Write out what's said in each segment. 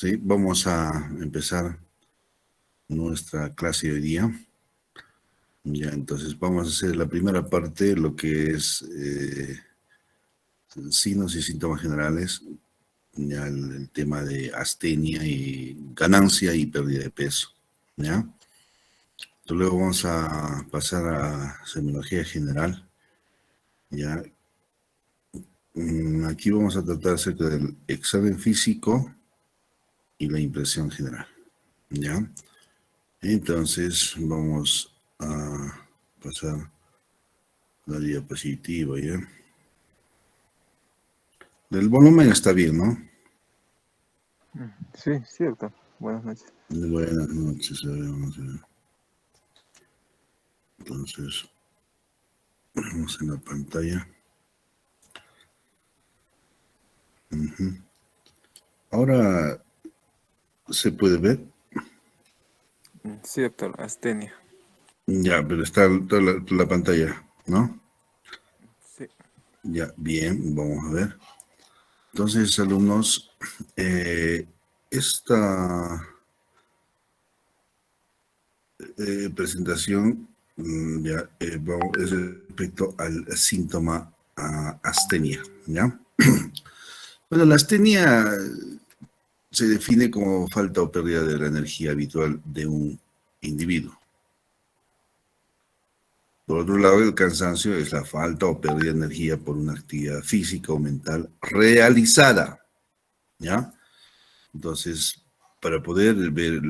Sí, vamos a empezar nuestra clase de hoy día. Ya, entonces vamos a hacer la primera parte, lo que es signos y síntomas generales, ya el tema de astenia y ganancia y pérdida de peso. ¿Ya? Entonces, luego vamos a pasar a semiología general. ¿Ya? Aquí vamos a tratar acerca del examen físico y la impresión general. ¿Ya? Entonces vamos a pasar la diapositiva, ¿ya? El volumen está bien, ¿no? Sí, cierto. Buenas noches. Buenas noches, vamos a ver. Entonces, vamos en la pantalla. Ujú. Ahora se puede ver. Sí, doctor, astenia. Ya, pero está toda la pantalla, ¿no? Sí. Ya, bien, vamos a ver. Entonces, alumnos, esta presentación ya es respecto al síntoma astenia, ¿ya? Bueno, la astenia se define como falta o pérdida de la energía habitual de un individuo. Por otro lado, el cansancio es la falta o pérdida de energía por una actividad física o mental realizada, ¿ya? Entonces, para poder ver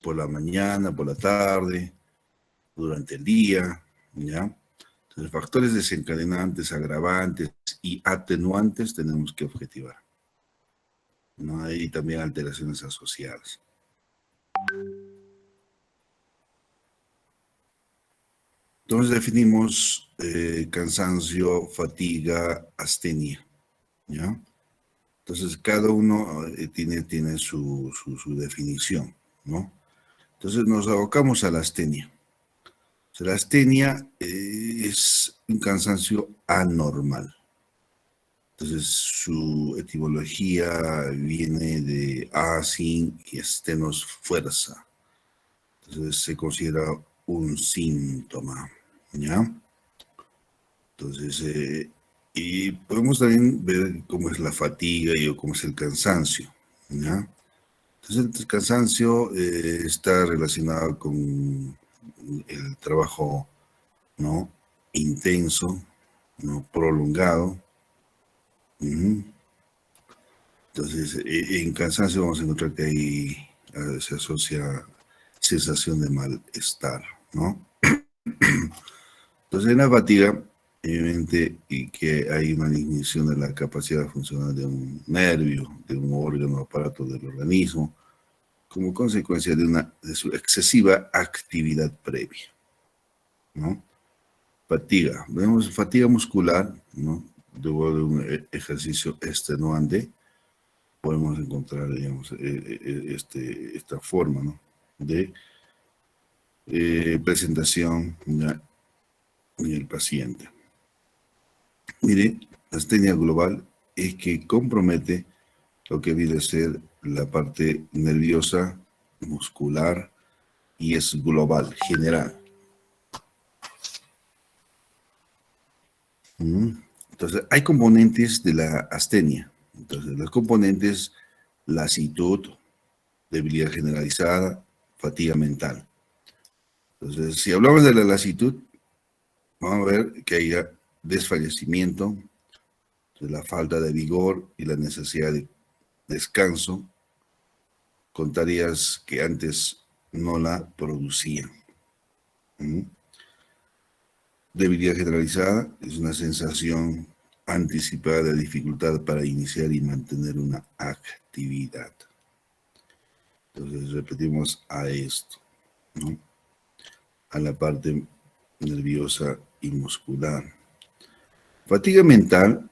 por la mañana, por la tarde, durante el día, ¿ya? Entonces, factores desencadenantes, agravantes y atenuantes tenemos que objetivar, ¿no? Hay también alteraciones asociadas. Entonces definimos cansancio, fatiga, astenia, ¿ya? Entonces cada uno tiene su definición, ¿no? Entonces nos abocamos a la astenia. O sea, la astenia es un cansancio anormal. Entonces su etimología viene de asin y estenos, fuerza. Entonces se considera un síntoma, ¿ya? Entonces, y podemos también ver cómo es la fatiga y o cómo es el cansancio, ¿ya? Entonces, el cansancio está relacionado con el trabajo, ¿no? Intenso, ¿no? Prolongado. Ujú. Entonces, en cansancio vamos a encontrar que ahí se asocia sensación de malestar, ¿no? Entonces, en la fatiga, evidentemente, y que hay una disminución de la capacidad funcional de un nervio, de un órgano, aparato del organismo, como consecuencia de su excesiva actividad previa, ¿no? Fatiga, vemos fatiga muscular, ¿no? Luego de un ejercicio extenuante, podemos encontrar, digamos, esta forma, ¿no? De presentación, ¿ya? En el paciente. Mire, la astenia global es que compromete lo que viene a ser la parte nerviosa, muscular y es global, general. ¿Mm? Entonces, hay componentes de la astenia. Entonces, los componentes, lasitud, debilidad generalizada, fatiga mental. Entonces, si hablamos de la lasitud, vamos a ver que hay desfallecimiento, la falta de vigor y la necesidad de descanso con tareas que antes no la producían. ¿Mm? Debilidad generalizada es una sensación anticipada de dificultad para iniciar y mantener una actividad. Entonces repetimos a esto, ¿no? A la parte nerviosa y muscular. Fatiga mental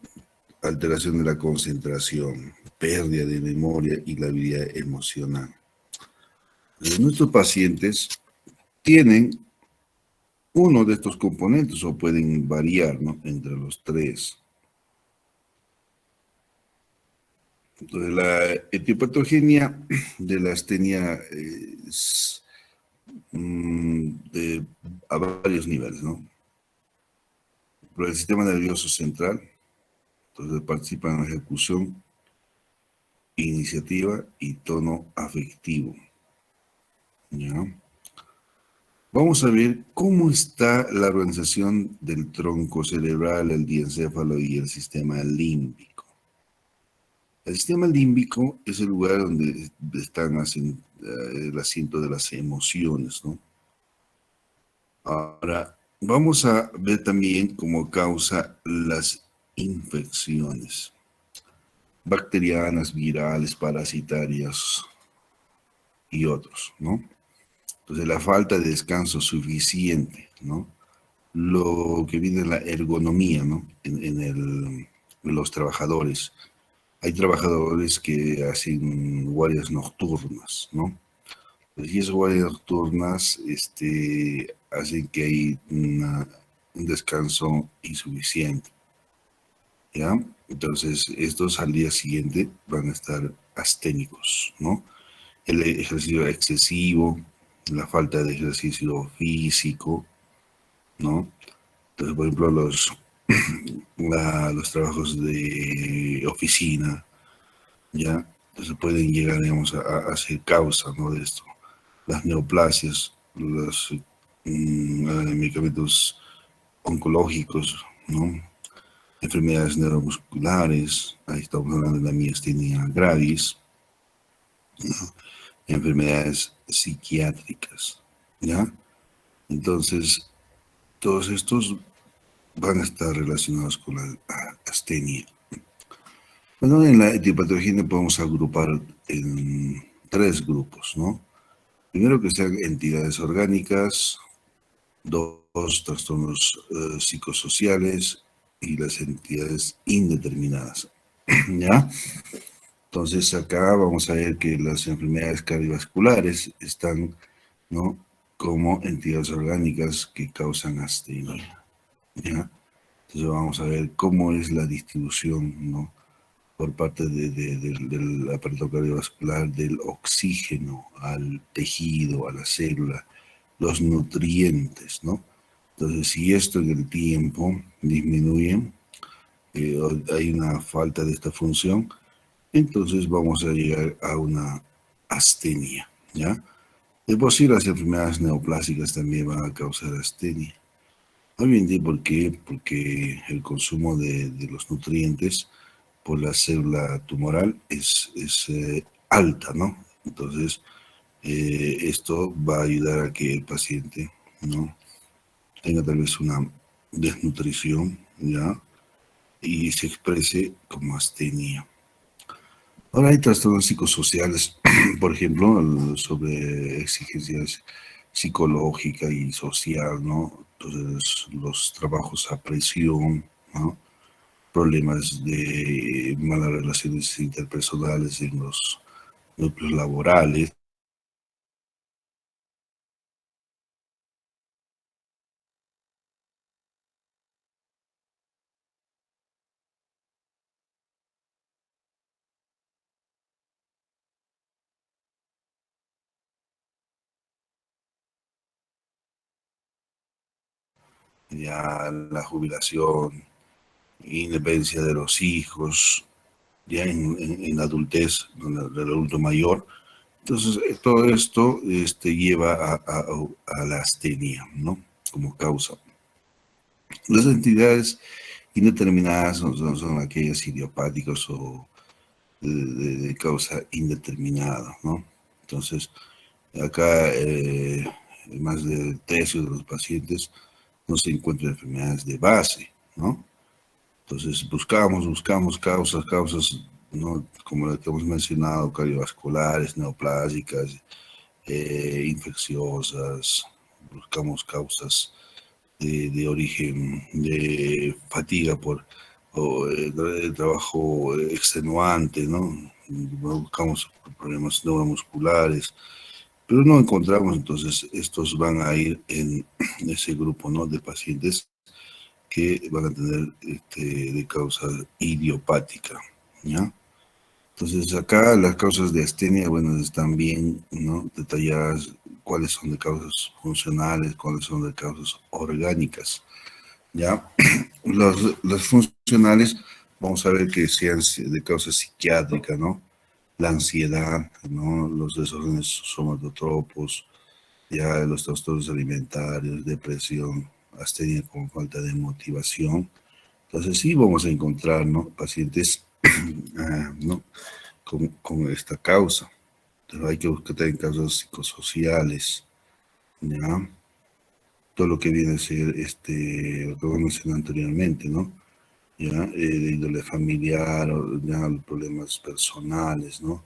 alteración de la concentración, pérdida de memoria y la habilidad emocional. Nuestros pacientes tienen uno de estos componentes o pueden variar, ¿no?, entre los tres. Entonces, la etiopatogenia de la astenia es a varios niveles, ¿no? Por el sistema nervioso central, entonces participa en la ejecución, iniciativa y tono afectivo. ¿Ya? Vamos a ver cómo está la organización del tronco cerebral, el diencéfalo y el sistema límbico. El sistema límbico es el lugar donde están el asiento de las emociones, ¿no? Ahora, vamos a ver también cómo causa las infecciones bacterianas, virales, parasitarias y otros, ¿no? Entonces, la falta de descanso suficiente, ¿no? Lo que viene en la ergonomía, ¿no? En los trabajadores. Hay trabajadores que hacen guardias nocturnas, ¿no? Pues, y esas guardias nocturnas hacen que hay un descanso insuficiente, ¿ya? Entonces, estos al día siguiente van a estar asténicos, ¿no? El ejercicio excesivo, la falta de ejercicio físico, ¿no? Entonces, por ejemplo, los trabajos de oficina, ¿ya? Entonces pueden llegar, digamos, a ser causa, ¿no?, de esto. Las neoplasias, los medicamentos oncológicos, ¿no? Enfermedades neuromusculares, ahí estamos hablando de la miastenia gravis, ¿no? Enfermedades psiquiátricas, ¿ya? Entonces, todos estos van a estar relacionados con la astenia. Bueno, en la etiopatogenia podemos agrupar en tres grupos, ¿no? Primero, que sean entidades orgánicas; dos, trastornos psicosociales; y las entidades indeterminadas, ¿ya? Entonces, acá vamos a ver que las enfermedades cardiovasculares están, ¿no?, como entidades orgánicas que causan astenia, ¿ya? Entonces, vamos a ver cómo es la distribución, ¿no?, por parte del aparato cardiovascular, del oxígeno al tejido, a la célula, los nutrientes, ¿no? Entonces, si esto en el tiempo disminuye, hay una falta de esta función, entonces vamos a llegar a una astenia, ¿ya? De por sí, las enfermedades neoplásicas también van a causar astenia. Obviamente, ¿por qué? Porque el consumo de los nutrientes por la célula tumoral es alta, ¿no? Entonces, esto va a ayudar a que el paciente, ¿no?, tenga tal vez una desnutrición, ¿ya?, y se exprese como astenia. Ahora, hay trastornos psicosociales, por ejemplo, sobre exigencias psicológica y social, ¿no? Entonces, los trabajos a presión, ¿no?, problemas de malas relaciones interpersonales en los núcleos laborales, ya la jubilación, independencia de los hijos, ya en la adultez, del adulto mayor. Entonces, todo esto lleva a la astenia, ¿no?, como causa. Las entidades indeterminadas son aquellas idiopáticas o de causa indeterminada, ¿no? Entonces, acá más del tercio de los pacientes no se encuentran enfermedades de base, ¿no? Entonces, buscamos causas, ¿no?, como las que hemos mencionado: cardiovasculares, neoplásicas, infecciosas. Buscamos causas de origen de fatiga por o el trabajo extenuante, ¿no? Buscamos problemas neuromusculares, pero no encontramos, entonces estos van a ir en ese grupo, ¿no? De pacientes que van a tener de causa idiopática, ¿ya? Entonces acá las causas de astenia, bueno, están bien, ¿no? Detalladas cuáles son de causas funcionales, cuáles son de causas orgánicas, ¿ya? Las funcionales, vamos a ver que sean de causa psiquiátrica, ¿no? La ansiedad, ¿no? Los desórdenes somatotropos, ya los trastornos alimentarios, depresión, astenia con falta de motivación. Entonces sí vamos a encontrar, ¿no? Pacientes, ¿no? Con esta causa. Pero hay que buscar también causas psicosociales, ¿ya? Todo lo que viene a ser, lo que vamos a mencionar anteriormente, ¿no? ¿Ya? De índole familiar, o ya problemas personales, ¿no?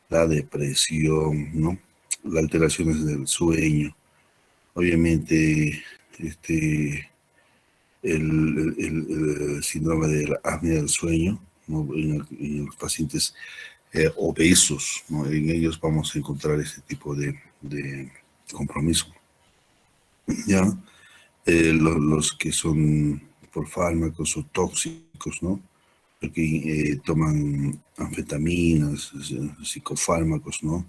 La depresión, ¿no? Las alteraciones del sueño. Obviamente, el síndrome de la apnea del sueño, ¿no? En los pacientes obesos, ¿no? En ellos vamos a encontrar ese tipo de compromiso. ¿Ya? Los que son por fármacos o tóxicos, ¿no? Que toman anfetaminas, psicofármacos, ¿no?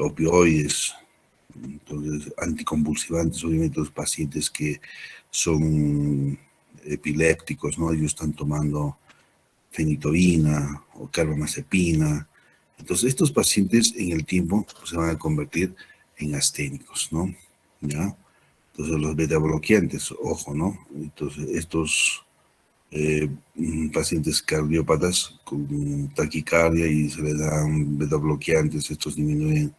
Opioides, entonces anticonvulsivantes, obviamente los pacientes que son epilépticos, ¿no? Ellos están tomando fenitoína o carbamazepina. Entonces estos pacientes en el tiempo pues, se van a convertir en asténicos, ¿no? ¿Ya? Entonces los beta bloqueantes, ojo, ¿no? Entonces estos pacientes cardiópatas con taquicardia y se le dan beta bloqueantes, estos disminuyen,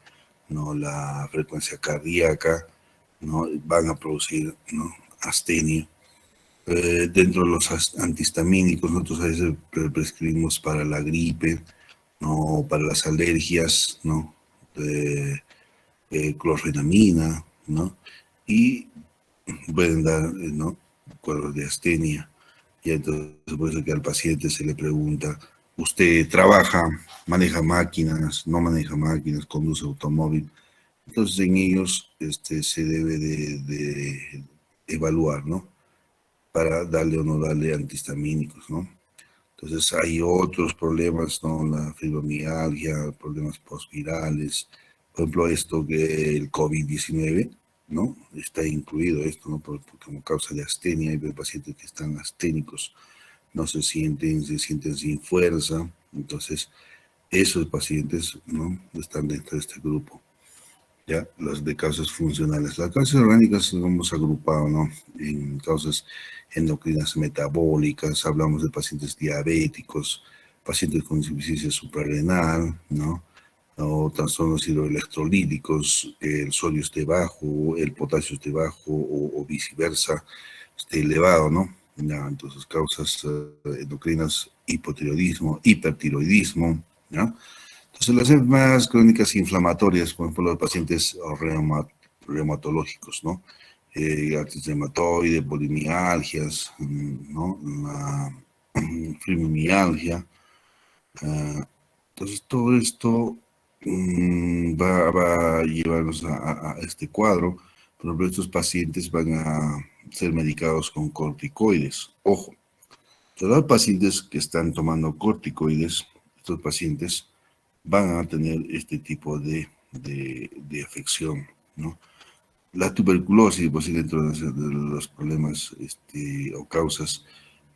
¿no? La frecuencia cardíaca, ¿no? Van a producir, ¿no? Astenia. Dentro de los antihistamínicos, nosotros a veces prescribimos para la gripe, ¿no? Para las alergias, ¿no? Clorfenamina, ¿no? Y pueden dar, ¿no? Cuadros de astenia. Y entonces por eso que al paciente se le pregunta, ¿usted trabaja, maneja máquinas, no maneja máquinas, conduce automóvil? Entonces en ellos se debe de evaluar, ¿no? Para darle o no darle antihistamínicos, ¿no? Entonces hay otros problemas, ¿no? La fibromialgia, problemas postvirales, por ejemplo, esto que el COVID-19, ¿no? Está incluido esto, ¿no? Como causa de astenia, hay pacientes que están asténicos, no se sienten sin fuerza, entonces esos pacientes, ¿no? Están dentro de este grupo. ¿Ya? Las de causas funcionales. Las causas orgánicas las hemos agrupado, ¿no? En causas endocrinas metabólicas, hablamos de pacientes diabéticos, pacientes con insuficiencia suprarrenal, ¿no? O trastornos hidroelectrolíticos, el sodio esté bajo, el potasio esté bajo o viceversa, esté elevado, ¿no? Ya, entonces causas endocrinas, hipotiroidismo, hipertiroidismo, ¿ya? Entonces, las enfermedades crónicas inflamatorias, por ejemplo, los pacientes reumatológicos, ¿no? Artritis reumatoide, polimialgias, ¿no? La fibromialgia. Entonces, todo esto va a llevarnos a este cuadro. Por ejemplo, estos pacientes van a ser medicados con corticoides. Ojo, todos los pacientes que están tomando corticoides, estos pacientes van a tener este tipo de afección, ¿no? La tuberculosis, pues sí, dentro de los problemas o causas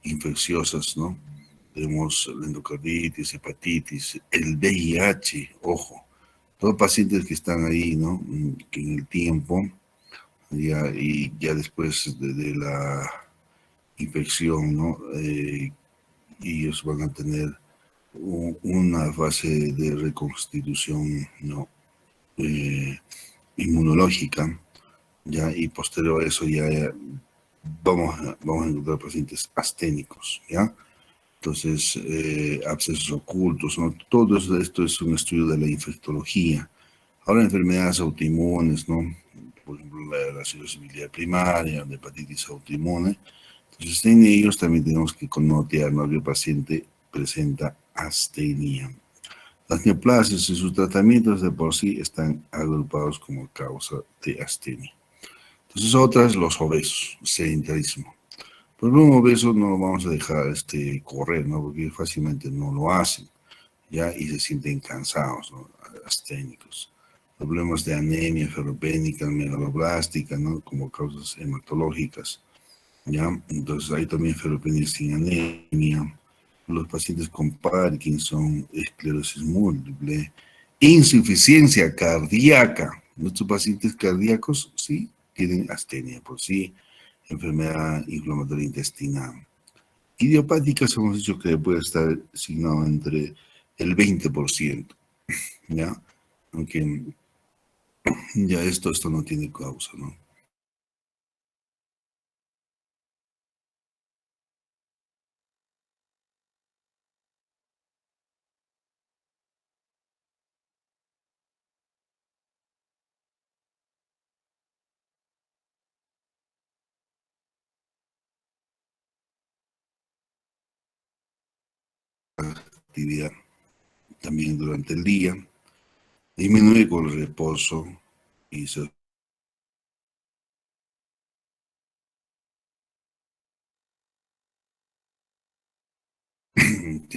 infecciosas, ¿no? Tenemos la endocarditis, hepatitis, el VIH, ojo, todos pacientes que están ahí, ¿no? Que en el tiempo, y ya después de la infección, ¿no? Ellos van a tener una fase de reconstitución, ¿no? Inmunológica, ya, y posterior a eso ya vamos a encontrar pacientes asténicos, ¿ya? Entonces, abscesos ocultos, ¿no? Todo esto es un estudio de la infectología. Ahora, enfermedades autoinmunes, ¿no? Por ejemplo, la cirrosis biliar primaria, la hepatitis autoinmune. Entonces, en ellos también tenemos que connotar, ¿no?, que el paciente presenta astenia. Las neoplasias y sus tratamientos de por sí están agrupados como causa de astenia. Entonces, otras, los obesos, sedentarismo. Pero un obeso no lo vamos a dejar correr, ¿no?, porque fácilmente no lo hacen, ¿ya? Y se sienten cansados, ¿no?, asténicos. Problemas de anemia ferropénica, megaloblástica, ¿no?, como causas hematológicas, ¿ya? Entonces hay también ferropenia sin anemia. Los pacientes con Parkinson, esclerosis múltiple, insuficiencia cardíaca. Nuestros pacientes cardíacos sí tienen astenia por sí, enfermedad inflamatoria intestinal. Idiopáticas hemos dicho que puede estar asignado entre el 20%, ¿ya? Aunque ya esto no tiene causa, ¿no? Actividad también durante el día, disminuye con el reposo y se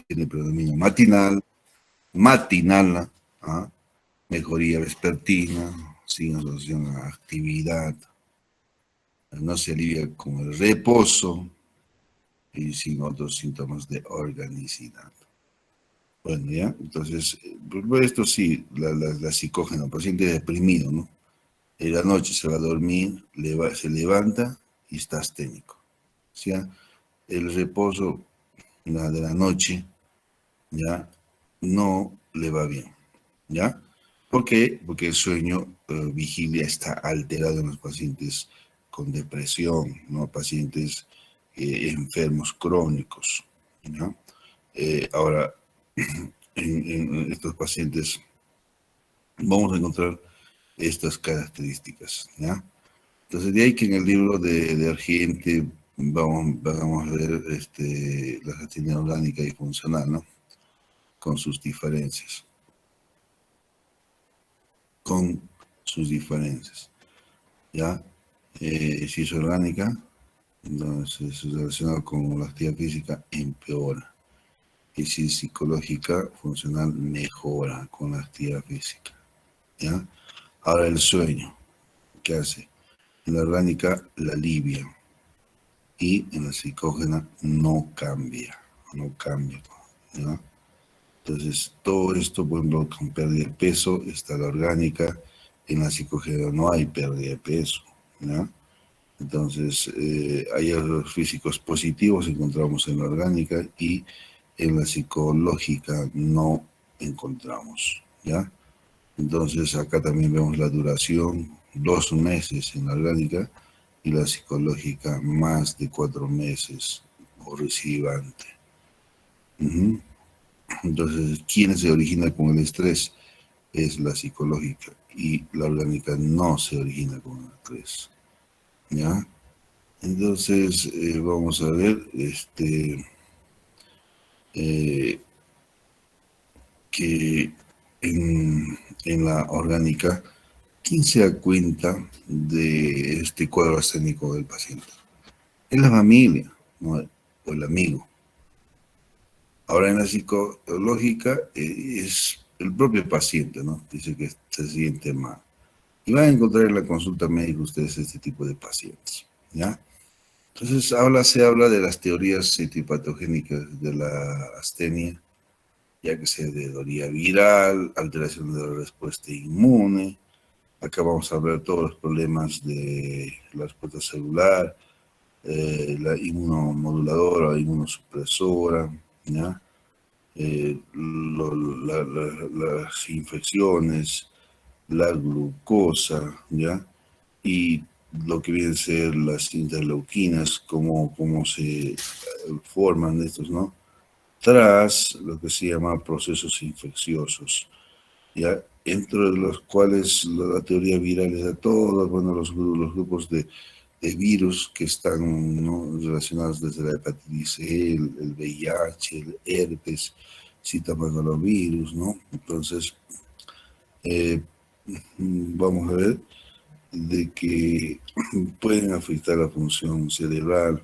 tiene predominio matinal, ¿ah?, mejoría vespertina, sin asociación a actividad, no se alivia con el reposo y sin otros síntomas de organicidad. Bueno, ya, entonces, pues, esto sí, la psicógena, paciente deprimido, ¿no? En la noche se va a dormir, se levanta y está asténico. O sea, el reposo de la noche ya no le va bien, ¿ya? ¿Por qué? Porque el sueño vigilia está alterado en los pacientes con depresión, ¿no?, pacientes enfermos crónicos, ¿no? Ahora, en estos pacientes vamos a encontrar estas características, ¿ya? Entonces, de ahí que en el libro de Argente vamos a ver la gestión orgánica y funcional, ¿no?, con sus diferencias, con sus diferencias, ¿ya? Si es orgánica, entonces relacionado con la actividad física, empeora. Y si es psicológica, funcional, mejora con la actividad física, ¿ya? Ahora el sueño, ¿qué hace? En la orgánica la alivia y en la psicógena no cambia, ¿ya? Entonces, todo esto, por ejemplo, con pérdida de peso, está la orgánica, en la psicógena no hay pérdida de peso, ¿ya? Entonces, hay los físicos positivos encontramos en la orgánica y en la psicológica no encontramos, ¿ya? Entonces, acá también vemos la duración, 2 meses en la orgánica y la psicológica más de 4 meses por recidivante. Ujú. Entonces, ¿quién se origina con el estrés? Es la psicológica y la orgánica no se origina con el estrés, ¿ya? Entonces, vamos a ver eh, que en la orgánica, ¿quién se da cuenta de este cuadro ascénico del paciente? Es la familia, ¿no?, o el amigo. Ahora en la psicológica es el propio paciente, ¿no? Dice que se siente mal. Y van a encontrar en la consulta médica ustedes este tipo de pacientes, ¿ya? Entonces se habla de las teorías etiopatogénicas de la astenia, ya que sea de teoría viral, alteración de la respuesta inmune. Acá vamos a ver todos los problemas de la respuesta celular, la inmunomoduladora, inmunosupresora, ¿ya? Las infecciones, la glucosa, ¿ya? Y lo que vienen a ser las interleuquinas, cómo se forman estos, ¿no? Tras lo que se llama procesos infecciosos, ¿ya? Entre los cuales la teoría viral es de todos, bueno, los grupos de virus que están, ¿no?, relacionados desde la hepatitis C, el VIH, el herpes, citomegalovirus, ¿no? Entonces, eh, vamos a ver de que pueden afectar la función cerebral.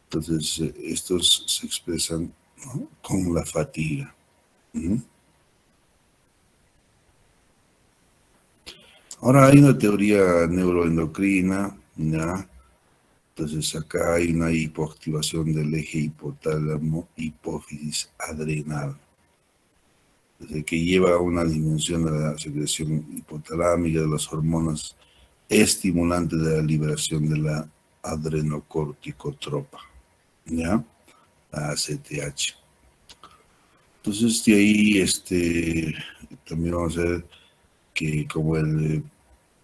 Entonces, estos se expresan, ¿no?, con la fatiga. ¿Mm? Ahora hay una teoría neuroendocrina, ¿ya? Entonces acá hay una hipoactivación del eje hipotálamo hipófisis adrenal, desde que lleva a una disminución de la secreción hipotalámica de las hormonas estimulantes de la liberación de la adrenocorticotropa, ¿ya? La ACTH. Entonces de ahí también vamos a ver que como el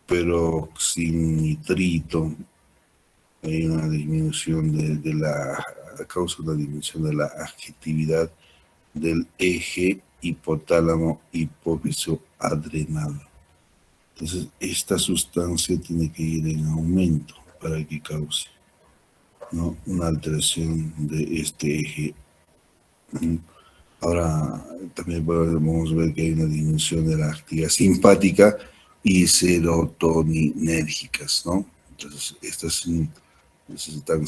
peroxinitrito hay una disminución causa una disminución de la actividad del eje hipotálamo hipófiso adrenal. Entonces, esta sustancia tiene que ir en aumento para que cause, ¿no?, una alteración de este eje. Ahora, también podemos ver que hay una disminución de la actividad simpática y serotoninérgicas, ¿no? Entonces, estas están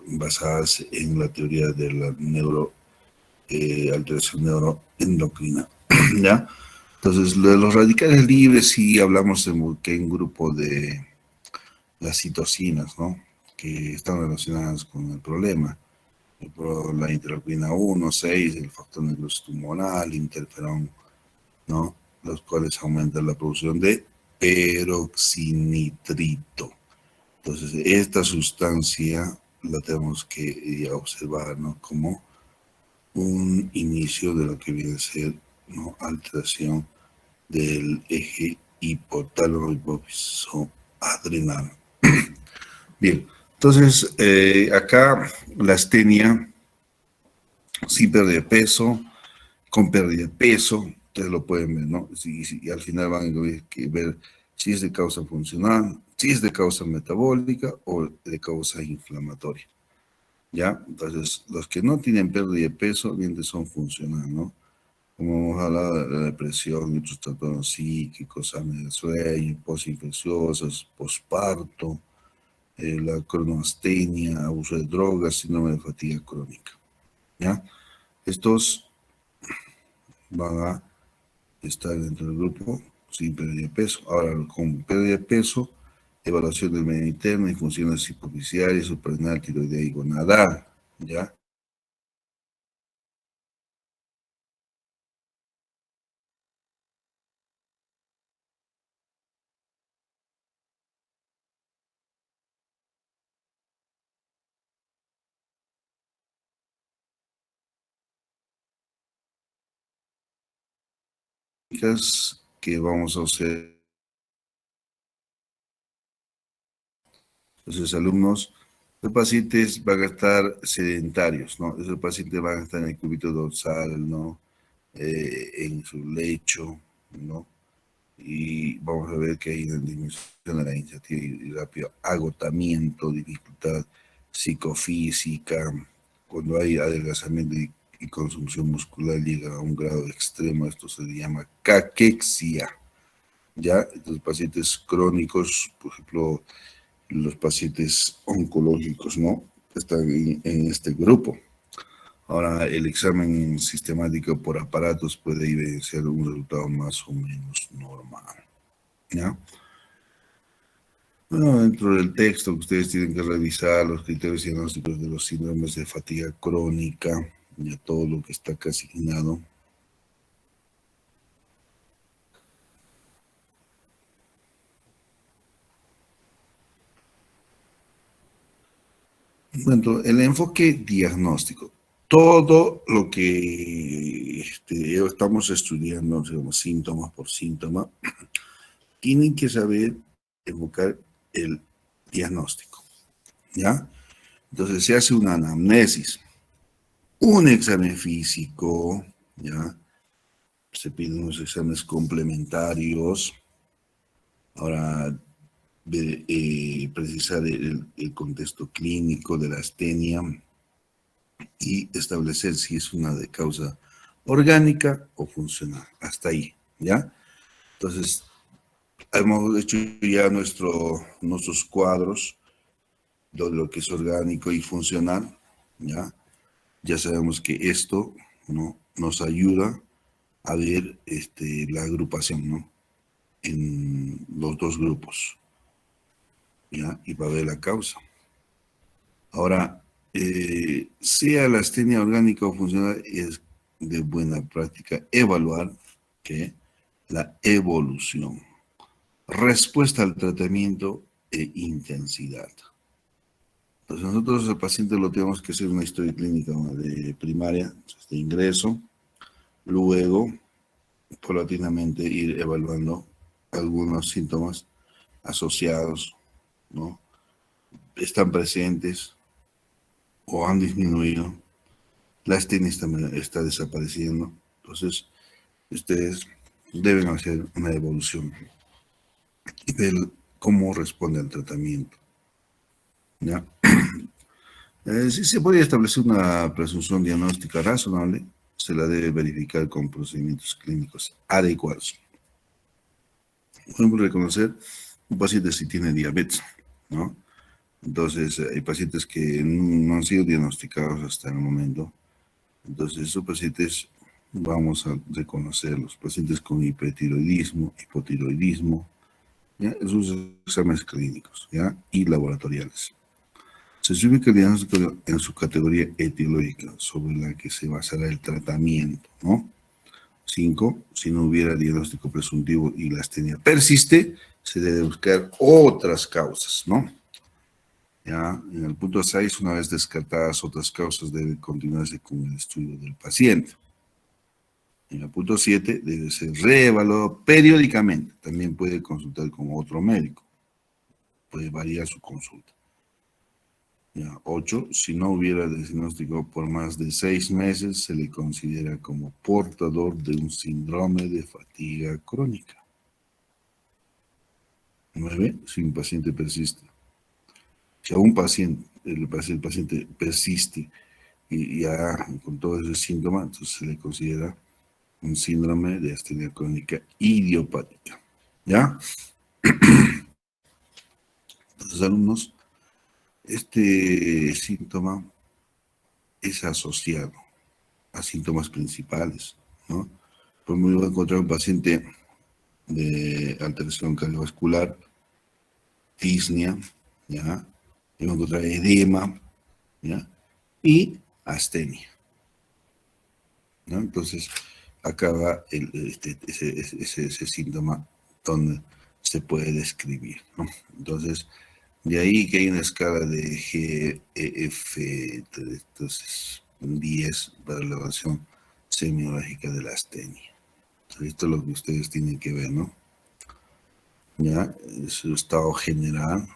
basadas en la teoría de la alteración neuroendocrina, ¿ya? Entonces, lo de los radicales libres sí hablamos que en grupo de las citocinas, ¿no?, que están relacionadas con el problema. La interleucina 1, 6, el factor necrosis tumoral, interferón, ¿no?, los cuales aumentan la producción de peroxinitrito. Entonces, esta sustancia la tenemos que observar, ¿no?, como un inicio de lo que viene a ser, ¿no?, alteración del eje hipotálamo hipófiso adrenal. Bien, entonces acá la astenia sin pérdida de peso, con pérdida de peso, ustedes lo pueden ver, ¿no? Y al final van a ver si es de causa funcional, si es de causa metabólica o de causa inflamatoria, ¿ya? Entonces, los que no tienen pérdida de peso, bien, son funcionales, ¿no? Como hemos hablado de la depresión y otros trastornos psíquicos, apnea del sueño, postinfecciosas, posparto, la cronoastenia, abuso de drogas, síndrome de fatiga crónica, ¿ya? Estos van a estar dentro del grupo sin pérdida de peso. Ahora, con pérdida de peso, evaluación del medio interno y funciones superficiales, suprarrenal, tiroidea y gonadal, ¿ya? Que vamos a hacer. Entonces, alumnos, los pacientes van a estar sedentarios, ¿no? Esos pacientes van a estar en el cúbito dorsal, ¿no? En su lecho, ¿no? Y vamos a ver que hay una disminución de la iniciativa y rápido agotamiento, dificultad psicofísica. Cuando hay adelgazamiento y consumición muscular llega a un grado extremo, esto se llama caquexia, ¿ya? Entonces, pacientes crónicos, por ejemplo, los pacientes oncológicos, ¿no?, están en este grupo. Ahora, el examen sistemático por aparatos puede evidenciar un resultado más o menos normal, ¿ya? Bueno, dentro del texto que ustedes tienen que revisar los criterios diagnósticos de los síndromes de fatiga crónica, y todo lo que está acá asignado. Bueno, el enfoque diagnóstico. Todo lo que estamos estudiando, digamos, síntoma por síntoma, tienen que saber enfocar el diagnóstico, ¿ya? Entonces se hace una anamnesis, un examen físico, ¿ya? Se piden unos exámenes complementarios. Ahora, precisar el contexto clínico de la astenia y establecer si es una de causa orgánica o funcional. Hasta ahí, ¿ya? Entonces, hemos hecho ya nuestros cuadros de lo que es orgánico y funcional, ¿ya? Ya sabemos que esto, ¿no?, nos ayuda a ver la agrupación, ¿no?, en los dos grupos, ¿ya? Y va a ver la causa. Ahora, sea la astenia orgánica o funcional, es de buena práctica evaluar que la evolución, respuesta al tratamiento e intensidad. Entonces nosotros al paciente lo tenemos que hacer una historia clínica, ¿no?, de primaria, de ingreso, luego paulatinamente ir evaluando algunos síntomas asociados, ¿no? Están presentes o han disminuido, la astenia está desapareciendo. Entonces, ustedes deben hacer una evolución y ver cómo responde al tratamiento, ¿ya? Si se puede establecer una presunción diagnóstica razonable, se la debe verificar con procedimientos clínicos adecuados. Podemos reconocer un paciente si tiene diabetes, ¿no? Entonces, hay pacientes que no han sido diagnosticados hasta el momento. Entonces, esos pacientes vamos a reconocerlos. Pacientes con hipertiroidismo, hipotiroidismo, ¿ya? Esos exámenes clínicos, ¿ya? Y laboratoriales. Se ubica el diagnóstico en su categoría etiológica, sobre la que se basará el tratamiento, ¿no? 5. Si no hubiera diagnóstico presuntivo y la astenia persiste, se debe buscar otras causas, ¿no? Ya, en el punto 6, una vez descartadas otras causas, debe continuarse con el estudio del paciente. En el punto 7, debe ser reevaluado periódicamente. También puede consultar con otro médico. Puede variar su consulta. Ya, 8, si no hubiera diagnóstico por más de 6 meses, se le considera como portador de un síndrome de fatiga crónica. 9, si un paciente persiste. Si a un paciente, el paciente persiste y ya con todo ese síntoma, entonces se le considera un síndrome de astenia crónica idiopática. ¿Ya? Entonces, alumnos, este síntoma es asociado a síntomas principales, ¿no? Pues me voy a encontrar un paciente de alteración cardiovascular, disnea, ¿ya? Me voy a encontrar edema, ¿ya? Y astenia, ¿no? Entonces, acá va ese síntoma donde se puede describir, ¿no? Entonces, de ahí que hay una escala de GEF, entonces 10 para la evaluación semiológica de la astenia. Entonces, esto es lo que ustedes tienen que ver, ¿no? Ya, su estado general,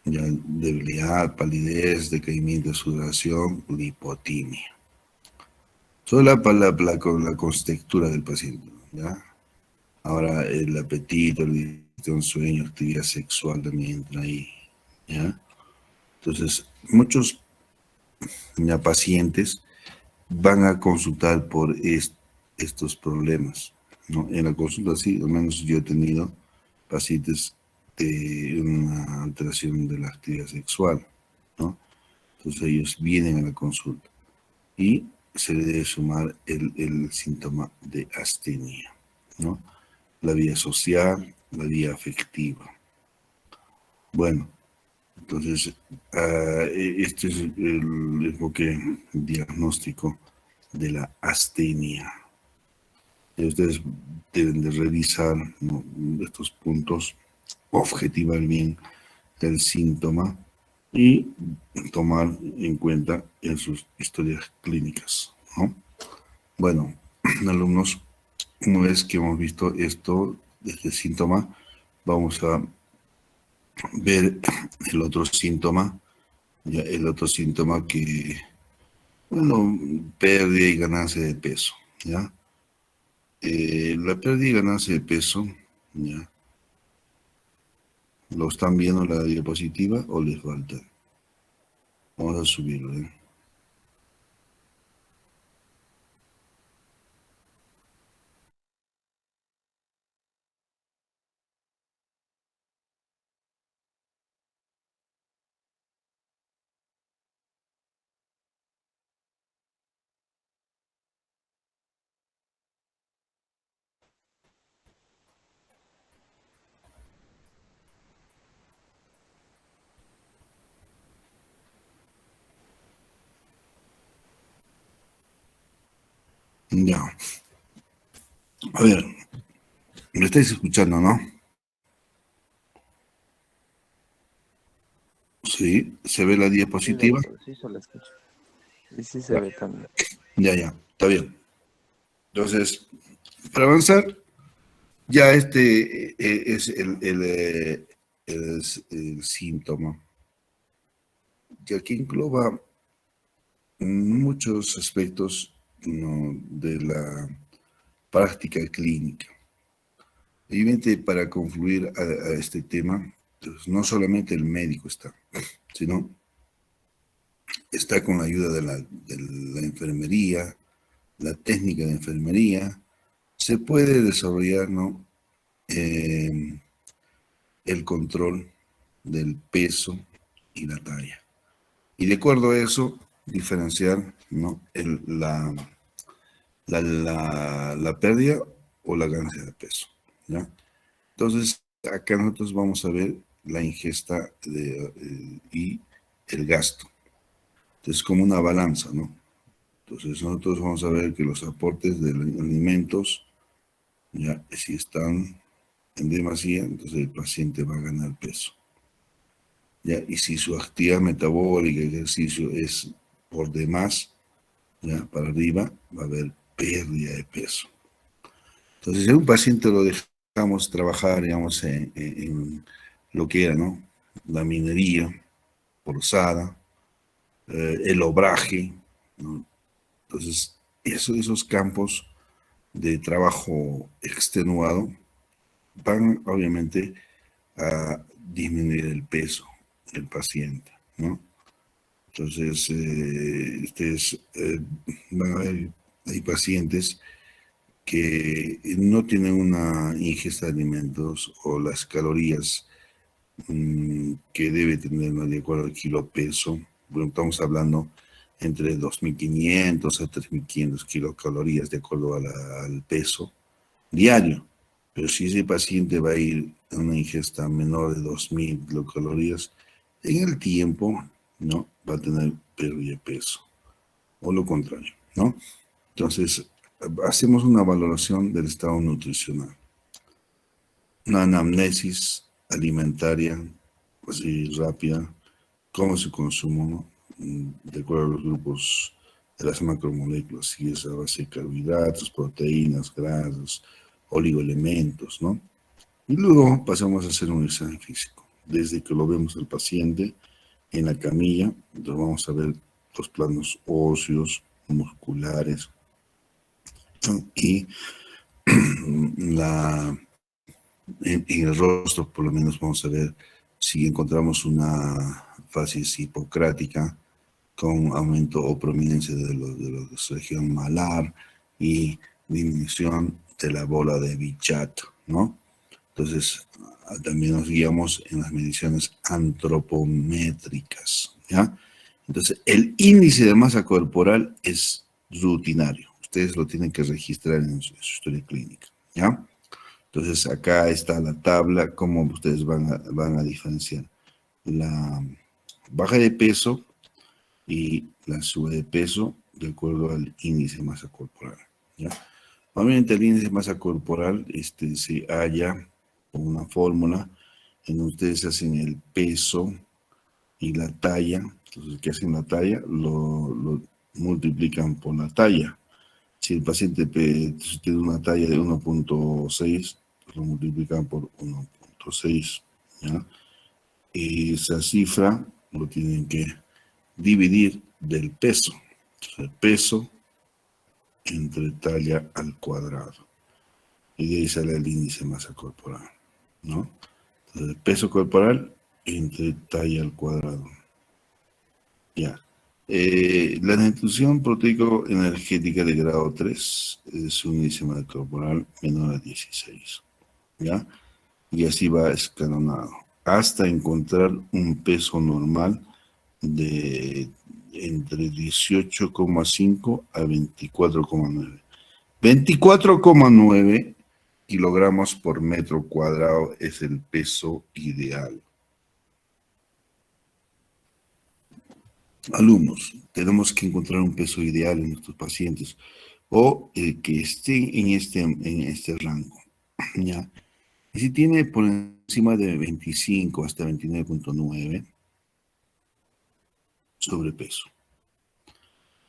ya, debilidad, palidez, decaimiento de sudoración, lipotimia. Solo para la contextura del paciente, ¿ya? Ahora el apetito, el sueño, actividad sexual también entra ahí, ¿ya? Entonces, muchos ya pacientes van a consultar por estos problemas, ¿no? En la consulta, sí, al menos yo he tenido pacientes de una alteración de la actividad sexual, ¿no? Entonces ellos vienen a la consulta y se le debe sumar el síntoma de astenia, ¿no? La vía social, la vía afectiva. Bueno, entonces, este es el enfoque diagnóstico de la astenia. Y ustedes deben de revisar, ¿no?, estos puntos, objetivar bien el síntoma y tomar en cuenta en sus historias clínicas, ¿no? Bueno, alumnos, una vez que hemos visto esto, este síntoma, vamos a ver el otro síntoma, ya, el otro síntoma que, bueno, pérdida y ganancia de peso, ¿ya? La pérdida y ganancia de peso, ¿ya?, ¿Lo están viendo la diapositiva o les falta? Vamos a subirlo, ¿eh? Ya. A ver, me estáis escuchando, ¿no? Sí, ¿se ve la Sí, diapositiva? doctor, sí se la escucho. Y sí se Ya, ve también. ya, está bien. Entonces, para avanzar, ya este es el síntoma, ya que engloba muchos aspectos, ¿no?, de la práctica clínica. Evidentemente, para confluir a este tema, pues, no solamente el médico está, sino está con la ayuda de la enfermería, la técnica de enfermería, se puede desarrollar, ¿no?, eh, el control del peso y la talla. Y de acuerdo a eso, diferenciar, ¿no?, la pérdida o la ganancia de peso, ¿ya? Entonces, acá nosotros vamos a ver la ingesta y el gasto. Entonces, como una balanza, ¿no? Entonces, nosotros vamos a ver que los aportes de alimentos, ya, si están en demasía, entonces el paciente va a ganar peso. ¿Ya? Y si su actividad metabólica, ejercicio es por demás, ya, para arriba, va a haber pérdida de peso. Entonces, si a un paciente lo dejamos trabajar, digamos, en lo que era, ¿no?, la minería forzada, el obraje, ¿no? Entonces, esos campos de trabajo extenuado van, obviamente, a disminuir el peso del paciente, ¿no? Entonces, van a ver, hay pacientes que no tienen una ingesta de alimentos o las calorías que debe tener, ¿no?, de acuerdo al kilo peso. Bueno, estamos hablando entre 2.500 a 3.500 kilocalorías de acuerdo al peso diario. Pero si ese paciente va a ir a una ingesta menor de 2.000 kilocalorías, en el tiempo, ¿no?, va a tener pérdida de peso. O lo contrario, ¿no? Entonces, hacemos una valoración del estado nutricional, una anamnesis alimentaria, así rápida, cómo se consumo, ¿no?, de acuerdo a los grupos de las macromoléculas, si es a base de carbohidratos, proteínas, grasas, oligoelementos, ¿no? Y luego pasamos a hacer un examen físico. Desde que lo vemos al paciente en la camilla, entonces vamos a ver los planos óseos, musculares, y la, en el rostro, por lo menos, vamos a ver si encontramos una facies hipocrática con aumento o prominencia de la región malar y disminución de la bola de Bichat, ¿no? Entonces, también nos guiamos en las mediciones antropométricas, ¿ya? Entonces, el índice de masa corporal es rutinario. Ustedes lo tienen que registrar en su historia clínica, ¿ya? Entonces, acá está la tabla, cómo ustedes van a diferenciar la baja de peso y la sube de peso de acuerdo al índice de masa corporal, ¿ya? Obviamente el índice de masa corporal se halla con una fórmula en donde ustedes hacen el peso y la talla. Entonces, ¿qué hacen la talla? Lo multiplican por la talla. Si el paciente tiene una talla de 1.6, pues lo multiplican por 1.6, ¿ya? Y esa cifra lo tienen que dividir del peso. Entonces, el peso entre talla al cuadrado. Y de ahí sale el índice de masa corporal, ¿no? El peso corporal entre talla al cuadrado. Ya. La nutrición proteico-energética de grado 3 es un índice de masa corporal menor a 16. ¿Ya? Y así va escalonado, hasta encontrar un peso normal de entre 18,5 a 24,9. 24,9 kilogramos por metro cuadrado es el peso ideal. Alumnos, tenemos que encontrar un peso ideal en nuestros pacientes o que esté en este rango. ¿Ya? Y si tiene por encima de 25 hasta 29,9, sobrepeso.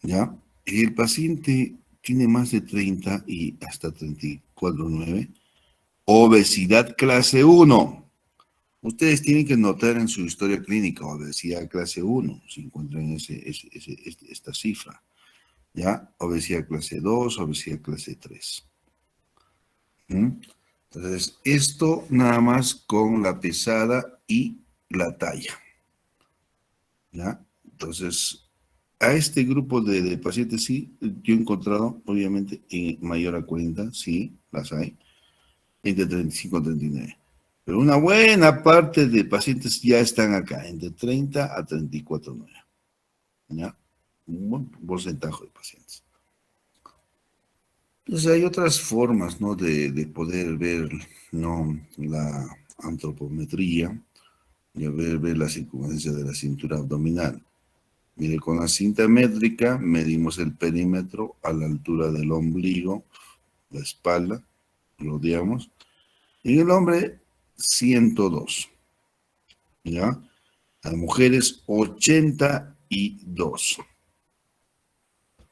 ¿Ya? El paciente tiene más de 30 y hasta 34,9, obesidad clase 1. Ustedes tienen que notar en su historia clínica obesidad clase 1, si encuentran esta cifra. ¿Ya? Obesidad clase 2, obesidad clase 3. Entonces, esto nada más con la pesada y la talla. ¿Ya? Entonces, a este grupo de pacientes sí, yo he encontrado, obviamente, en mayor a 40, sí, las hay, entre 35 y 39. Pero una buena parte de pacientes ya están acá, entre 30 a 34,9. ¿Ya? Un buen porcentaje de pacientes. Entonces hay otras formas, ¿no?, de poder ver, ¿no?, la antropometría y ver la circunferencia de la cintura abdominal. Mire, con la cinta métrica medimos el perímetro a la altura del ombligo, la espalda, rodeamos. En el hombre, 102. ¿Ya? Las mujeres, 82.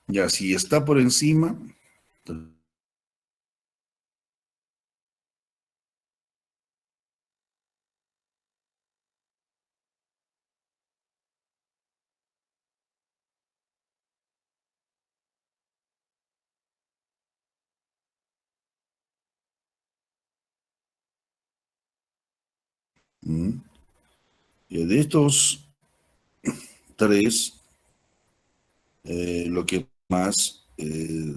Ya, si está por encima, de estos tres, lo que más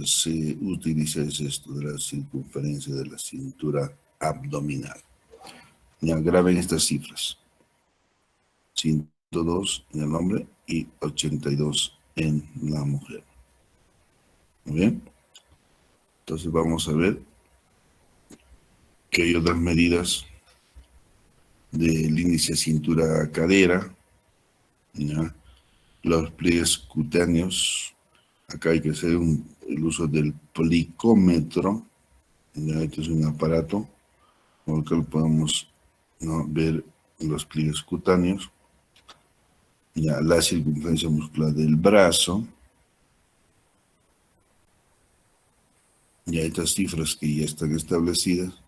se utiliza es esto de la circunferencia de la cintura abdominal. Ya, graben estas cifras. 102 en el hombre y 82 en la mujer. Muy bien. Entonces vamos a ver que hay otras medidas del índice cintura-cadera, ¿ya? Los pliegues cutáneos. Acá hay que hacer el uso del plicómetro. ¿Ya? Este es un aparato con el que podemos, ¿no?, ver los pliegues cutáneos. Ya, la circunferencia muscular del brazo. Ya, estas cifras que ya están establecidas.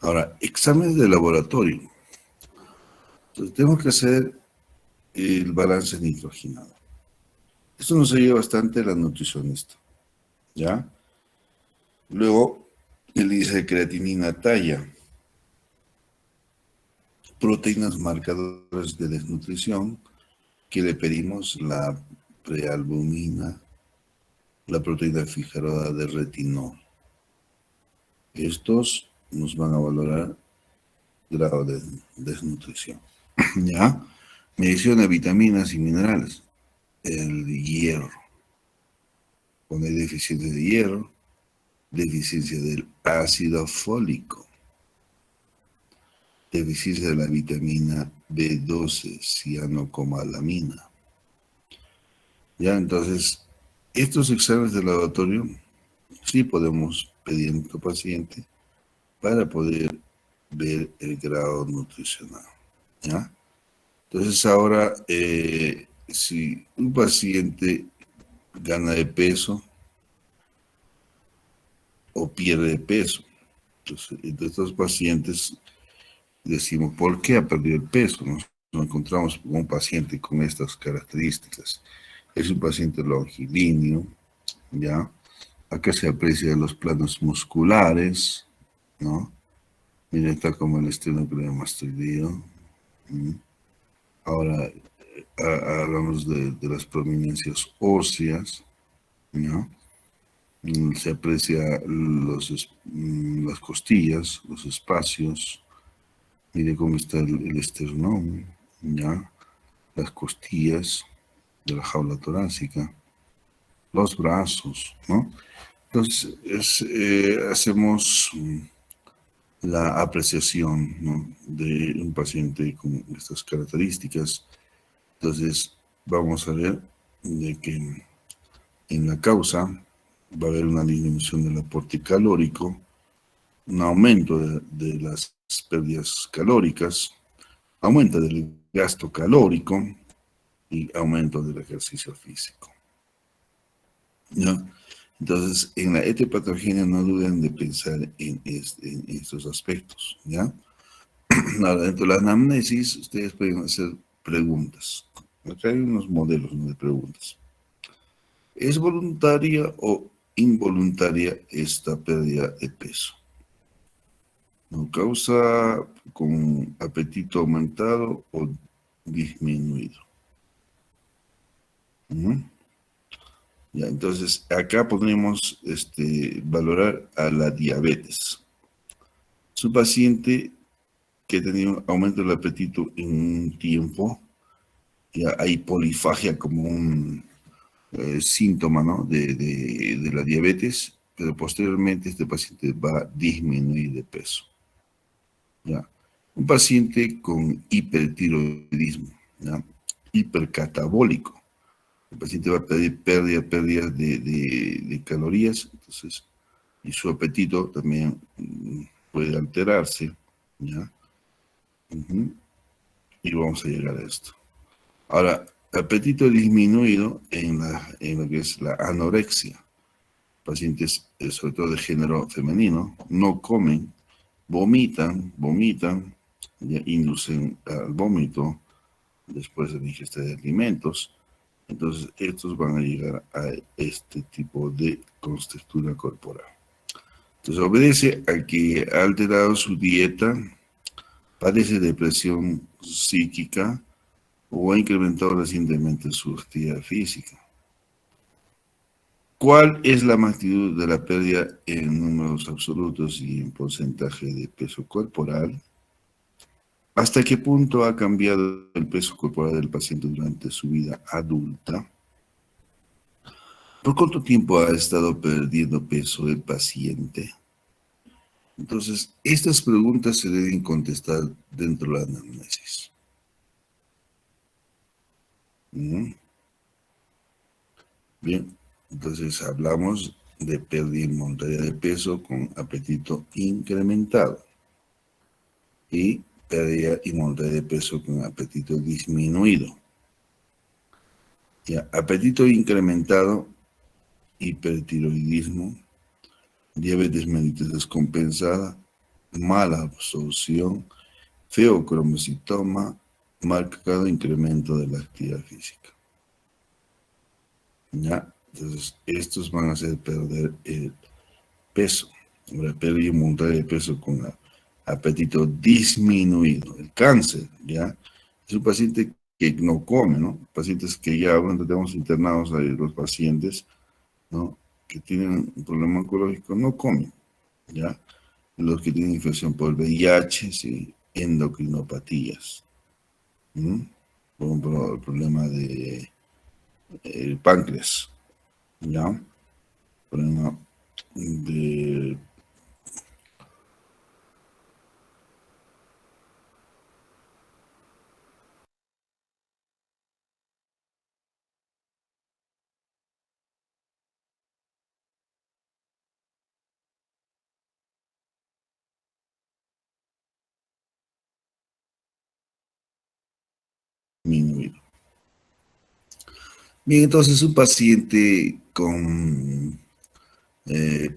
Ahora, exámenes de laboratorio. Entonces, tenemos que hacer el balance nitrogenado. Esto nos ayuda bastante a la nutricionista. ¿Ya? Luego, el índice de creatinina talla. Proteínas marcadoras de desnutrición, que le pedimos la prealbumina, la proteína fijadora de retinol. Estos nos van a valorar grado de desnutrición. ¿Ya? Medición de vitaminas y minerales. El hierro. Cuando hay deficiencia de hierro, deficiencia del ácido fólico, deficiencia de la vitamina B12, cianocobalamina. Ya, entonces, estos exámenes de laboratorio sí podemos pedir a nuestro paciente para poder ver el grado nutricional. ¿Ya? Entonces ahora, si un paciente gana de peso o pierde de peso, entonces, de estos pacientes decimos, ¿por qué ha perdido el peso? Nos encontramos con un paciente con estas características. Es un paciente longilíneo, ¿ya? Acá se aprecian los planos musculares, ¿no? Mira, está como el esternocleidomastoideo. Ahora hablamos de las prominencias óseas, ¿no? Se aprecia las costillas, los espacios. Mire cómo está el esternón, ¿ya? Las costillas de la jaula torácica, los brazos, ¿no? Entonces, hacemos la apreciación, ¿no?, de un paciente con estas características. Entonces, vamos a ver de que en la causa va a haber una disminución del aporte calórico, un aumento de las pérdidas calóricas, aumento del gasto calórico y aumento del ejercicio físico, ¿no? Entonces, en la etiopatogenia no duden de pensar en estos aspectos, ¿ya? Ahora, dentro de la anamnesis, ustedes pueden hacer preguntas. Acá hay unos modelos, ¿no?, de preguntas. ¿Es voluntaria o involuntaria esta pérdida de peso? ¿No causa con apetito aumentado o disminuido? ¿Mm? Ya, entonces, acá podríamos valorar a la diabetes. Su paciente que tenía un aumento del apetito en un tiempo, ya hay polifagia como un síntoma, ¿no?, de la diabetes, pero posteriormente este paciente va a disminuir de peso. ¿Ya? Un paciente con hipertiroidismo, ¿ya?, hipercatabólico. El paciente va a pedir pérdida de calorías, entonces, y su apetito también puede alterarse, ¿ya? Y vamos a llegar a esto. Ahora, apetito disminuido en lo que es la anorexia. Pacientes, sobre todo de género femenino, no comen, vomitan, ya inducen al vómito después de la ingesta de alimentos. Entonces, estos van a llegar a este tipo de contextura corporal. Entonces, obedece a que ha alterado su dieta, padece depresión psíquica o ha incrementado recientemente su actividad física. ¿Cuál es la magnitud de la pérdida en números absolutos y en porcentaje de peso corporal? ¿Hasta qué punto ha cambiado el peso corporal del paciente durante su vida adulta? ¿Por cuánto tiempo ha estado perdiendo peso el paciente? Entonces, estas preguntas se deben contestar dentro de la anamnesis. Bien, entonces hablamos de pérdida involuntaria de peso con apetito incrementado y pérdida involuntaria de peso con apetito disminuido. Ya, apetito incrementado, hipertiroidismo, diabetes mellitus descompensada, mala absorción, feocromocitoma, marcado incremento de la actividad física. ¿Ya? Entonces, estos van a hacer perder el peso. Ahora, pérdida involuntaria de peso con apetito disminuido. El cáncer, ¿ya? Es un paciente que no come, ¿no? Pacientes que ya, bueno, tenemos internados ahí, los pacientes, ¿no?, que tienen un problema oncológico, no comen, ¿ya? Los que tienen infección por VIH, sí, endocrinopatías. Por ejemplo, el problema de el páncreas, ¿ya? Problema de disminuido. Bien, entonces un paciente con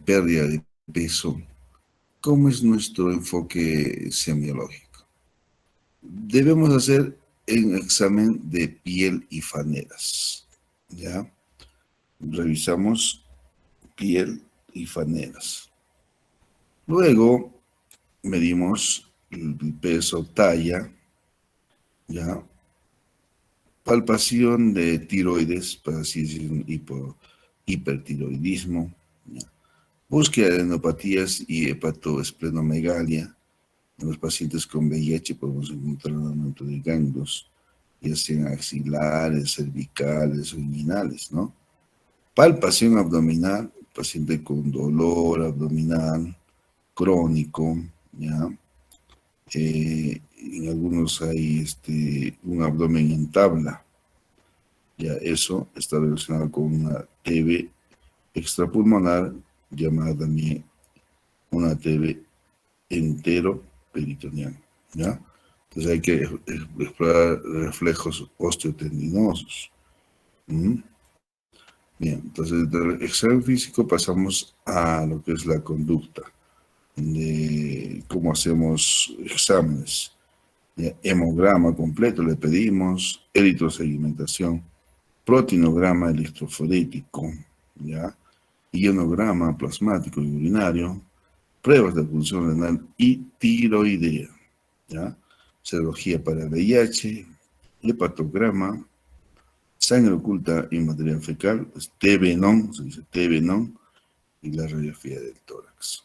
pérdida de peso, ¿cómo es nuestro enfoque semiológico? Debemos hacer un examen de piel y faneras, ¿ya? Revisamos piel y faneras. Luego, medimos el peso, talla, ¿ya? Palpación de tiroides, para así decir, hipertiroidismo, ¿ya? Búsqueda de adenopatías y hepatoesplenomegalia. En los pacientes con VIH podemos encontrar un aumento de ganglios, ya sean axilares, cervicales o inguinales, ¿no? Palpación abdominal, paciente con dolor abdominal crónico, ¿ya? En algunos hay un abdomen en tabla, ya eso está relacionado con una TB extrapulmonar, llamada también una TB enteroperitoneal, ¿ya? Entonces hay que explorar reflejos osteotendinosos. ¿Mm? Bien, entonces del examen físico pasamos a lo que es la conducta de cómo hacemos exámenes. ¿Ya? Hemograma completo le pedimos, eritrosegmentación, proteinograma electroforético, ¿ya? Ionograma plasmático y urinario, pruebas de función renal y tiroidea, ¿ya? Serología para VIH, hepatograma, sangre oculta y material fecal, es TB-NON, se dice TB-NON, y la radiografía del tórax.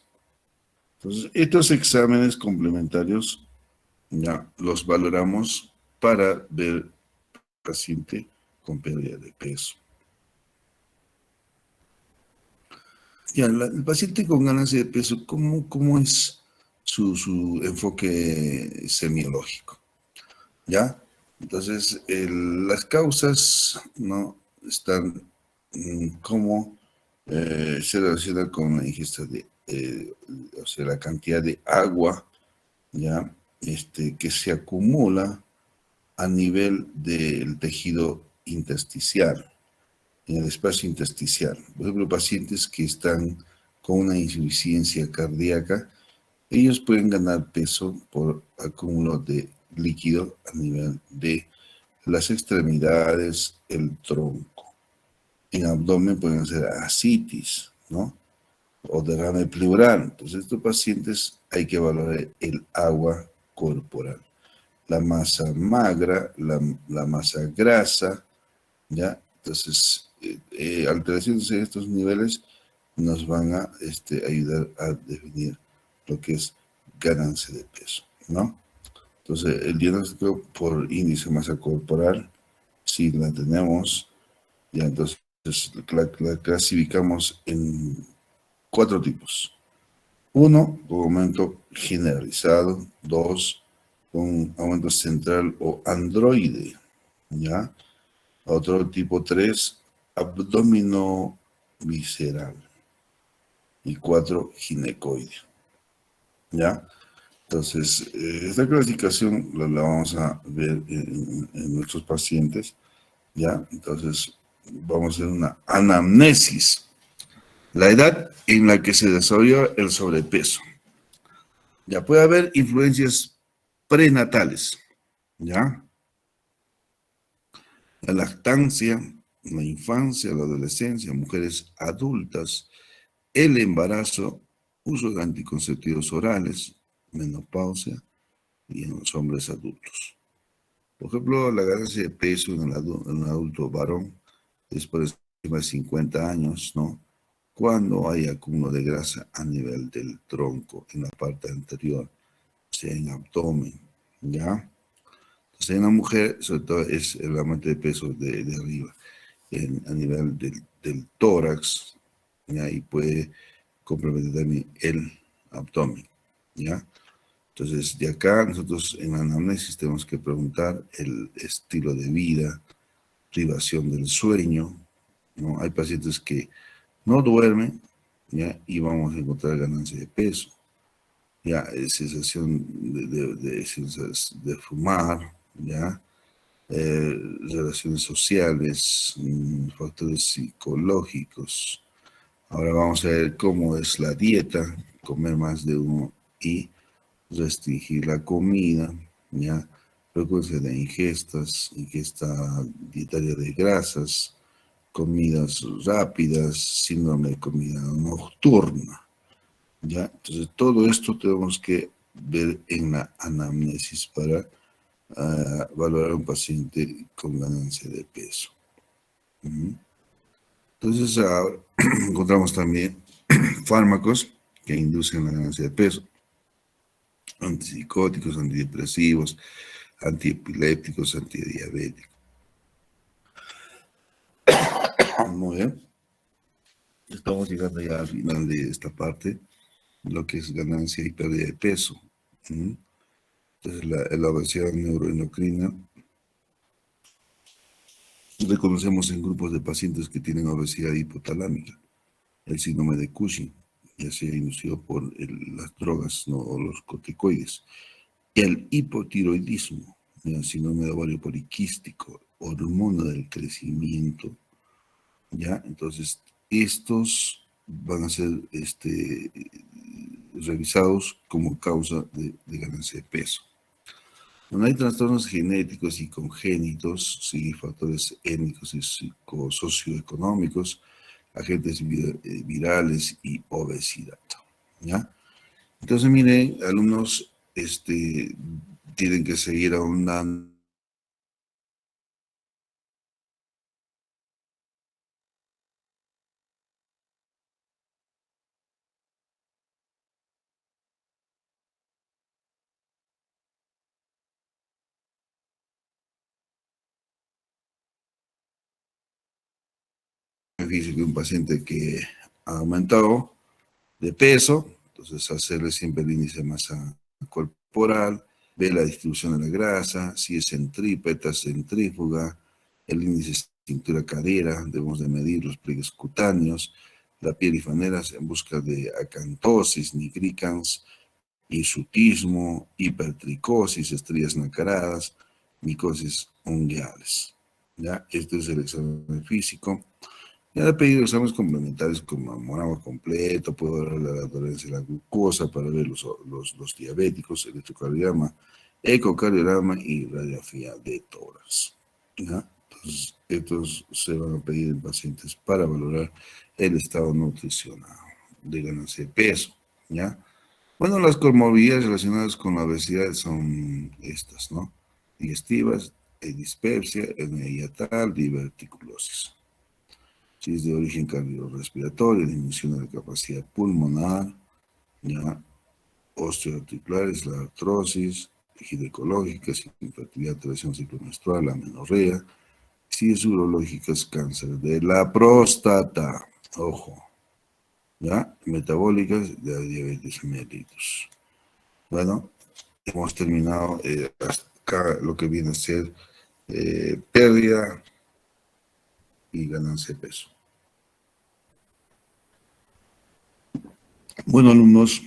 Entonces, estos exámenes complementarios ya los valoramos para ver paciente con pérdida de peso. Ya, el paciente con ganancia de peso, ¿cómo es su enfoque semiológico? ¿Ya? Entonces, las causas, ¿no? Están cómo se relaciona con la ingesta de, o sea, la cantidad de agua, ¿ya? Que se acumula a nivel del tejido intersticial, en el espacio intersticial. Por ejemplo, pacientes que están con una insuficiencia cardíaca, ellos pueden ganar peso por acúmulo de líquido a nivel de las extremidades, el tronco. En abdomen pueden ser ascitis, ¿no? O derrame pleural. Entonces, estos pacientes hay que valorar el agua corporal. La masa magra, la masa grasa, ¿ya? Entonces, alteraciones en estos niveles nos van a ayudar a definir lo que es ganancia de peso, ¿no? Entonces, el diagnóstico por índice de masa corporal, si la tenemos, ya entonces la clasificamos en 4 tipos. 1, con aumento generalizado. 2, con aumento central o androide, ¿ya? Otro tipo 3, abdomino visceral. Y 4, ginecoide, ¿ya? Entonces, esta clasificación la vamos a ver en nuestros pacientes, ¿ya? Entonces, vamos a hacer una anamnesis. La edad en la que se desarrolla el sobrepeso. Ya puede haber influencias prenatales, ¿ya? La lactancia, la infancia, la adolescencia, mujeres adultas, el embarazo, uso de anticonceptivos orales, menopausia y en los hombres adultos. Por ejemplo, la ganancia de peso en un adulto varón es por encima de 50 años, ¿no? Cuando hay acúmulo de grasa a nivel del tronco, en la parte anterior, o sea, en abdomen, ¿ya? Entonces, en la mujer, sobre todo, es el aumento de peso de arriba, a nivel del tórax, ¿ya? Y puede comprometer también el abdomen, ¿ya? Entonces, de acá, nosotros en la anamnesis tenemos que preguntar el estilo de vida, privación del sueño, ¿no? Hay pacientes que no duermen, ¿ya? Y vamos a encontrar ganancia de peso, ¿ya? Sensación de fumar, ¿ya? Relaciones sociales, factores psicológicos. Ahora vamos a ver cómo es la dieta, comer más de uno y restringir la comida, ¿ya? Frecuencia de ingestas, ingesta dietaria de grasas, comidas rápidas, síndrome de comida nocturna, ¿ya? Entonces, todo esto tenemos que ver en la anamnesis para valorar a un paciente con ganancia de peso. Entonces, encontramos también fármacos que inducen la ganancia de peso, antipsicóticos, antidepresivos, antiepilépticos, antidiabéticos. Muy bien. Estamos llegando ya al final de esta parte, lo que es ganancia y pérdida de peso. Entonces, la obesidad neuroendocrina reconocemos en grupos de pacientes que tienen obesidad hipotalámica, el síndrome de Cushing, ya sea inducido por las drogas, ¿no?, o los corticoides, el hipotiroidismo, el síndrome de ovario poliquístico, hormona del crecimiento, ¿ya? Entonces, estos van a ser revisados como causa de ganancia de peso. Cuando hay trastornos genéticos y congénitos, sí, factores étnicos y socioeconómicos, agentes virales y obesidad, ¿ya? Entonces, miren, alumnos, tienen que seguir ahondando. Físico de un paciente que ha aumentado de peso, entonces hacerle siempre el índice de masa corporal, ver la distribución de la grasa, si es centrípeta, centrífuga, el índice cintura-cadera, debemos de medir los pliegues cutáneos, la piel y faneras en busca de acantosis, nigricans, hirsutismo, hipertricosis, estrías nacaradas, micosis ungueales. ¿Ya? Este es el examen físico. Ya he pedido exámenes complementarios como hemograma completo, puedo ver la tolerancia de la glucosa para ver los diabéticos, electrocardiograma, ecocardiograma y radiografía de tórax. ¿Ya? Entonces, estos se van a pedir en pacientes para valorar el estado nutricional de ganancia de peso. ¿Ya? Bueno, las comorbilidades relacionadas con la obesidad son estas, ¿no? Digestivas, dispepsia, hernia hiatal, diverticulosis. Si es de origen cardiorrespiratorio, disminución de la capacidad pulmonar, ya, osteoarticulares, la artrosis, ginecológica, infertilidad, alteración ciclo menstrual, la amenorrea. Si es urológica, es cáncer de la próstata, ojo, ya, metabólicas, de diabetes mellitus. Bueno, hemos terminado acá lo que viene a ser pérdida y ganancia de peso. Bueno, alumnos,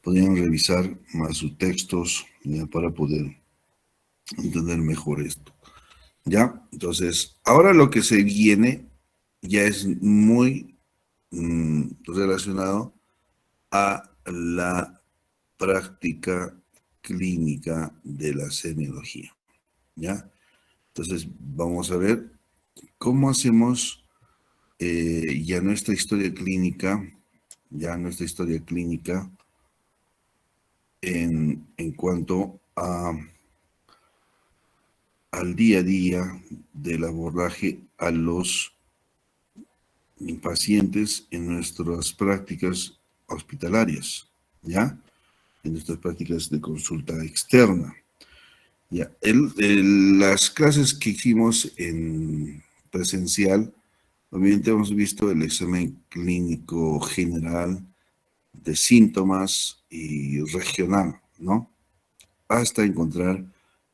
podrían revisar más sus textos ya, para poder entender mejor esto. ¿Ya? Entonces, ahora lo que se viene ya es muy relacionado a la práctica clínica de la semiología. ¿Ya? Entonces, vamos a ver cómo hacemos ya nuestra historia clínica, en cuanto al día a día del abordaje a los pacientes en nuestras prácticas hospitalarias, ¿ya? En nuestras prácticas de consulta externa. Ya, las clases que hicimos en presencial, obviamente hemos visto el examen clínico general de síntomas y regional, ¿no? Hasta encontrar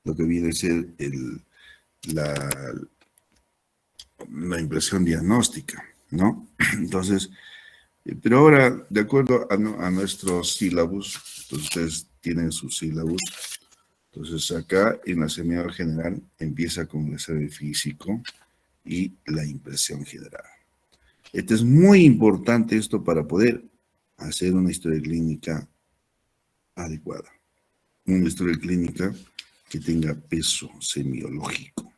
lo que viene a ser la impresión diagnóstica, ¿no? Entonces, pero ahora, de acuerdo a nuestros sílabus, entonces ustedes tienen sus sílabus, entonces acá en la semiología general empieza con el examen físico y la impresión general. Esto es muy importante esto para poder hacer una historia clínica adecuada. Una historia clínica que tenga peso semiológico.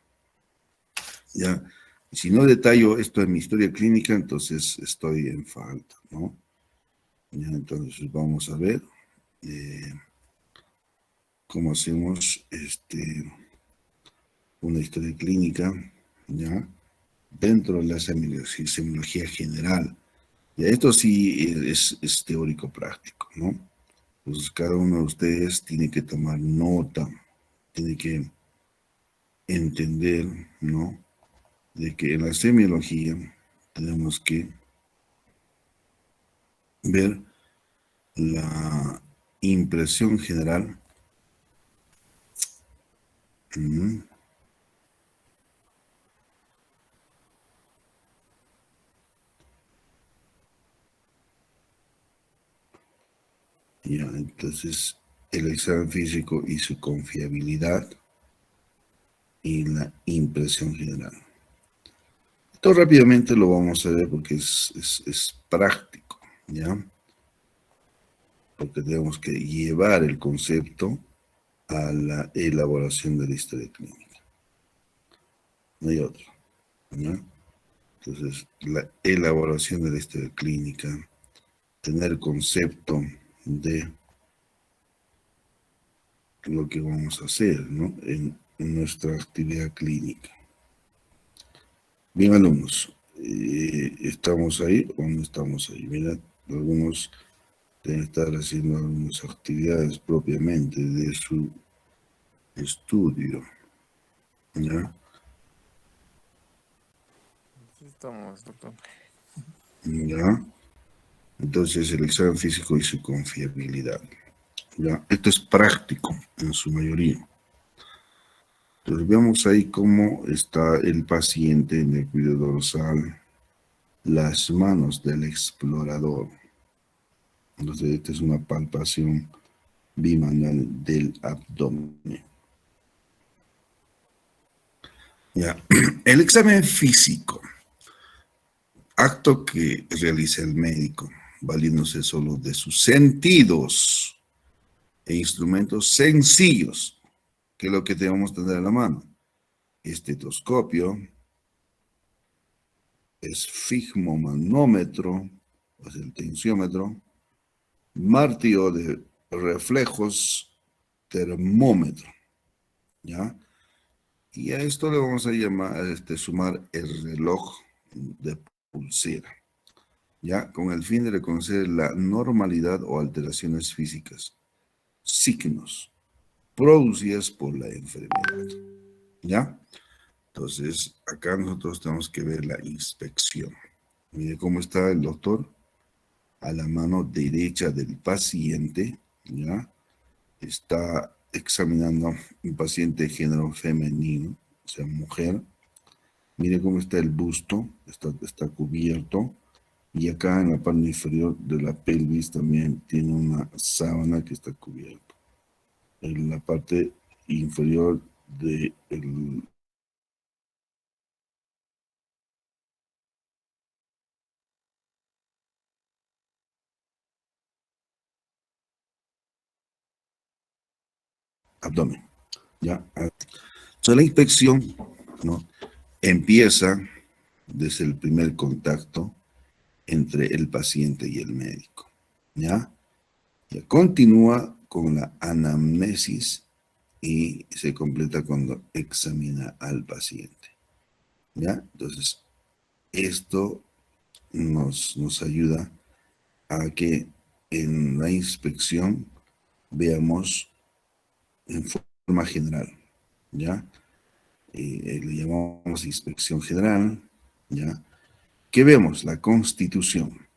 ¿Ya? Si no detallo esto en mi historia clínica, entonces estoy en falta, ¿no? Ya, entonces vamos a ver. cómo hacemos una historia clínica, ¿ya? Dentro de la semiología general. Y esto sí es teórico práctico, ¿no? Entonces cada uno de ustedes tiene que tomar nota, tiene que entender, ¿no? De que en la semiología tenemos que ver la impresión general. Ujú. Ya, entonces el examen físico y su confiabilidad y la impresión general. Esto rápidamente lo vamos a ver porque es práctico, ¿ya? Porque tenemos que llevar el concepto a la elaboración de la historia clínica. No hay otro, ¿ya? Entonces, la elaboración de la historia clínica, tener concepto de lo que vamos a hacer, ¿no? En nuestra actividad clínica. Bien, alumnos, ¿estamos ahí o no estamos ahí? Mira, algunos deben estar haciendo algunas actividades propiamente de su estudio, ¿ya? Sí estamos, doctor. ¿Ya? Entonces, el examen físico y su confiabilidad, ¿ya? Esto es práctico en su mayoría. Entonces, veamos ahí cómo está el paciente en el cuidado dorsal, las manos del explorador. Entonces, esta es una palpación bimanual del abdomen. Ya. El examen físico, acto que realiza el médico, valiéndose solo de sus sentidos e instrumentos sencillos, que es lo que debemos tener a la mano. Estetoscopio, esfigmomanómetro, o sea, el tensiómetro, martillo de reflejos, termómetro, ¿ya? Y a esto le vamos a llamar, sumar el reloj de pulsera, ¿ya? Con el fin de reconocer la normalidad o alteraciones físicas, signos producidas por la enfermedad, ¿ya? Entonces, acá nosotros tenemos que ver la inspección. Mire cómo está el doctor a la mano derecha del paciente, ¿ya? Está examinando un paciente de género femenino, o sea, mujer. Mire cómo está el busto, está cubierto. Y acá en la parte inferior de la pelvis también tiene una sábana que está cubierta. En la parte inferior del abdomen. ¿Ya? Entonces la inspección, ¿no? Empieza desde el primer contacto entre el paciente y el médico, ¿ya? Y continúa con la anamnesis y se completa cuando examina al paciente, ¿ya? Entonces, esto nos ayuda a que en la inspección veamos en forma general, ¿ya? Le llamamos inspección general, ¿ya? ¿Qué vemos? La constitución.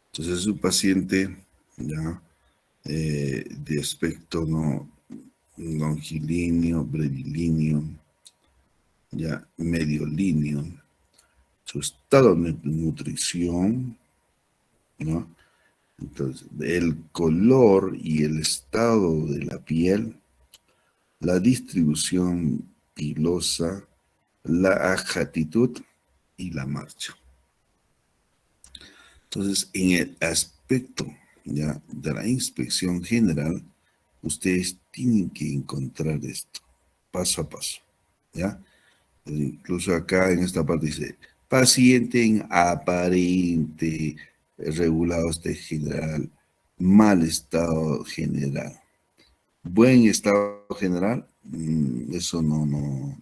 Entonces es un paciente, ¿ya? De aspecto no longilíneo, brevilíneo, ya mediolíneo, su estado de nutrición, ¿no? Entonces, el color y el estado de la piel, la distribución pilosa, la ajatitud y la marcha. Entonces, en el aspecto, ya de la inspección general, ustedes tienen que encontrar esto paso a paso, ¿ya? Incluso acá en esta parte dice, paciente en aparente regulado este general mal estado general. Buen estado general, eso no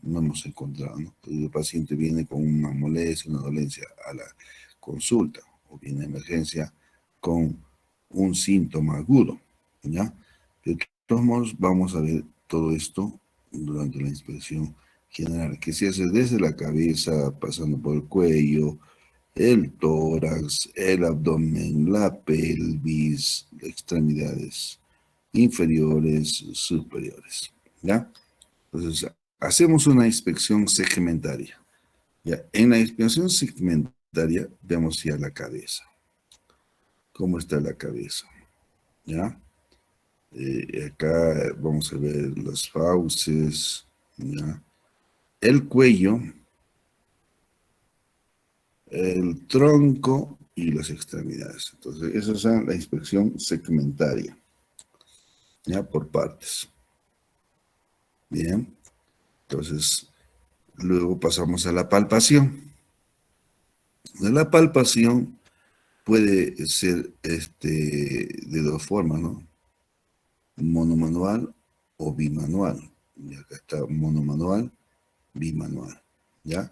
hemos encontrado, ¿no? El paciente viene con una molestia, una dolencia a la consulta, o viene a emergencia con un síntoma agudo, ¿ya? De todos modos, vamos a ver todo esto durante la inspección general, que se hace desde la cabeza, pasando por el cuello, el tórax, el abdomen, la pelvis, extremidades inferiores, superiores, ¿ya? Entonces, hacemos una inspección segmentaria, ¿ya? En la inspección segmentaria vemos ya la cabeza. ¿Cómo está la cabeza? ¿Ya? Acá vamos a ver las fauces, ¿ya? El cuello, el tronco y las extremidades. Entonces, esa es la inspección segmentaria, ¿ya? Por partes. Bien. Entonces, luego pasamos a la palpación. La palpación puede ser de dos formas, ¿no? Monomanual o bimanual. Y acá está monomanual, bimanual, ¿ya?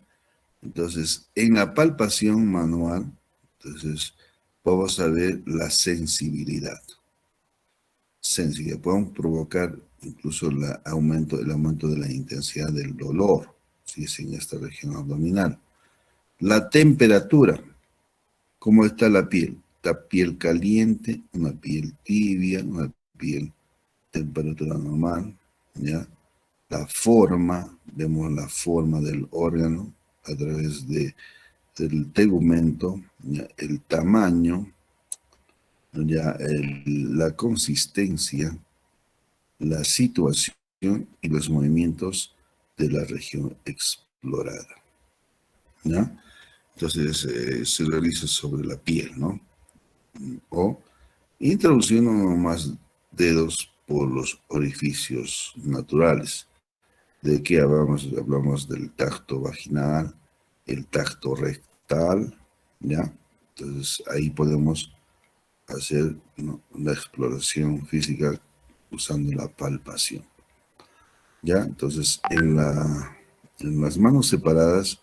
Entonces, en la palpación manual, entonces, vamos a ver la sensibilidad. Sensibilidad. Podemos provocar incluso el aumento de la intensidad del dolor, si es en esta región abdominal. La temperatura. ¿Cómo está la piel? ¿Está piel caliente, una piel tibia, una piel temperatura normal? ¿Ya? La forma, vemos la forma del órgano a través del tegumento, ¿ya? El tamaño, ¿ya? La consistencia, la situación y los movimientos de la región explorada, ¿ya? Entonces se realiza sobre la piel, ¿no? O introduciendo más dedos por los orificios naturales. ¿De qué hablamos? Hablamos del tacto vaginal, el tacto rectal, ¿ya? Entonces ahí podemos hacer, ¿no?, la exploración física usando la palpación, ¿ya? Entonces en las manos separadas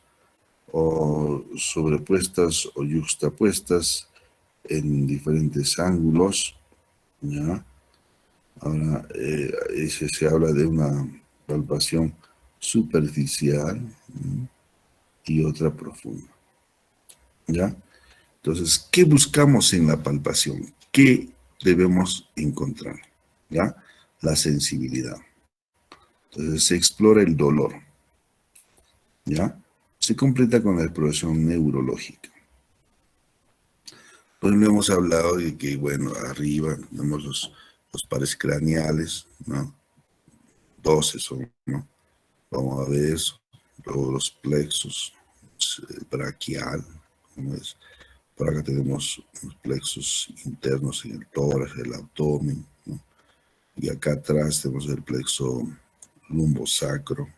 o sobrepuestas o yuxtapuestas en diferentes ángulos, ¿ya? Ahora, se habla de una palpación superficial, ¿no?, y otra profunda, ¿ya? Entonces, ¿qué buscamos en la palpación? ¿Qué debemos encontrar? ¿Ya? La sensibilidad. Entonces, se explora el dolor, ¿ya? Se completa con la exploración neurológica. Pues no hemos hablado de que, bueno, arriba tenemos los pares craneales, ¿no? 12 son, ¿no? Vamos a ver eso. Luego los plexos braquial, ¿cómo es? Por acá tenemos los plexos internos en el tórax, el abdomen, ¿no? Y acá atrás tenemos el plexo lumbosacro,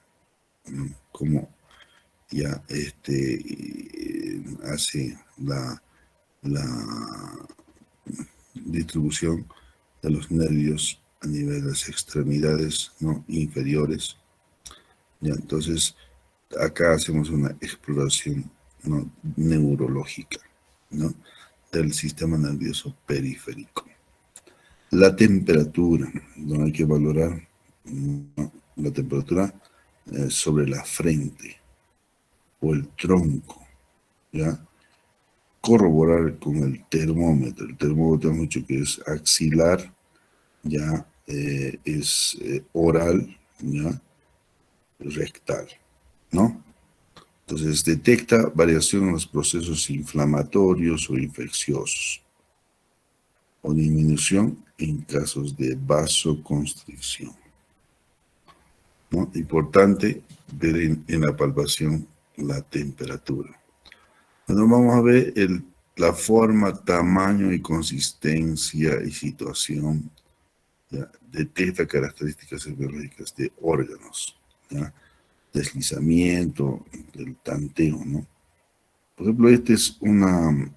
¿no? Como ya hace la distribución de los nervios a nivel de las extremidades, ¿no?, inferiores. Ya, entonces, acá hacemos una exploración, ¿no?, neurológica, ¿no?, del sistema nervioso periférico. La temperatura, no hay que valorar, ¿no?, la temperatura sobre la frente o el tronco, ¿ya? Corroborar con el termómetro. El termómetro hemos dicho que es axilar, ya es oral, ya rectal, ¿no? Entonces detecta variación en los procesos inflamatorios o infecciosos o disminución en casos de vasoconstricción, ¿no? Importante ver en la palpación la temperatura. Bueno, vamos a ver la forma, tamaño y consistencia y situación. ¿Ya? Detecta características biológicas de órganos, ¿ya? Deslizamiento, el tanteo, ¿no? Por ejemplo, esta es una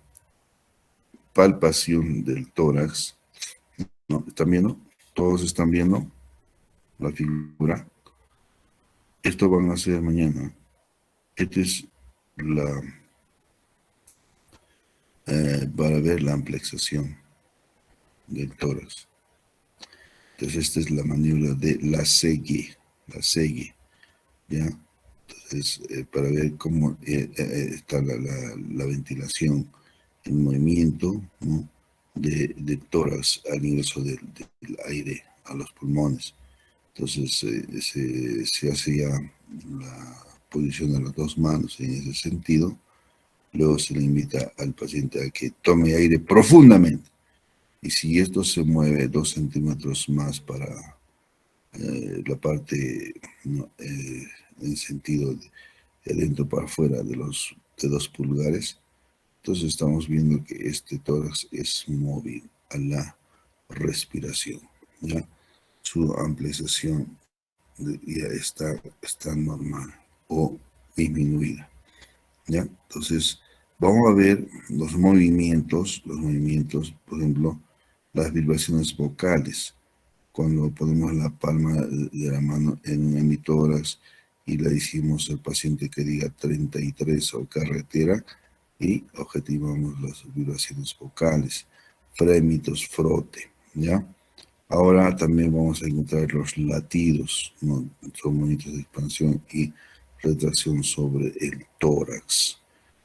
palpación del tórax, ¿No? ¿Están viendo? ¿Todos están viendo la figura? Esto van a hacer mañana. Esta es la, para ver la amplexación del tórax. Entonces esta es la maniobra de la segue, ¿ya? Entonces, para ver cómo está la ventilación, el movimiento, ¿no? de tórax al ingreso del aire a los pulmones. Entonces se hace ya la posición de las dos manos en ese sentido. Luego se le invita al paciente a que tome aire profundamente. Y si esto se mueve 2 centímetros más para la parte, ¿no? En sentido de adentro para afuera de los dedos pulgares, entonces estamos viendo que este tórax es móvil a la respiración, ¿ya? Su ampliación ya está normal o disminuida, ¿ya? Entonces, vamos a ver los movimientos, por ejemplo, las vibraciones vocales. Cuando ponemos la palma de la mano en un hemitórax y le decimos al paciente que diga 33 o carretera y objetivamos las vibraciones vocales, frémitos, frote, ¿ya? Ahora también vamos a encontrar los latidos, ¿no? Son movimientos de expansión y retracción sobre el tórax,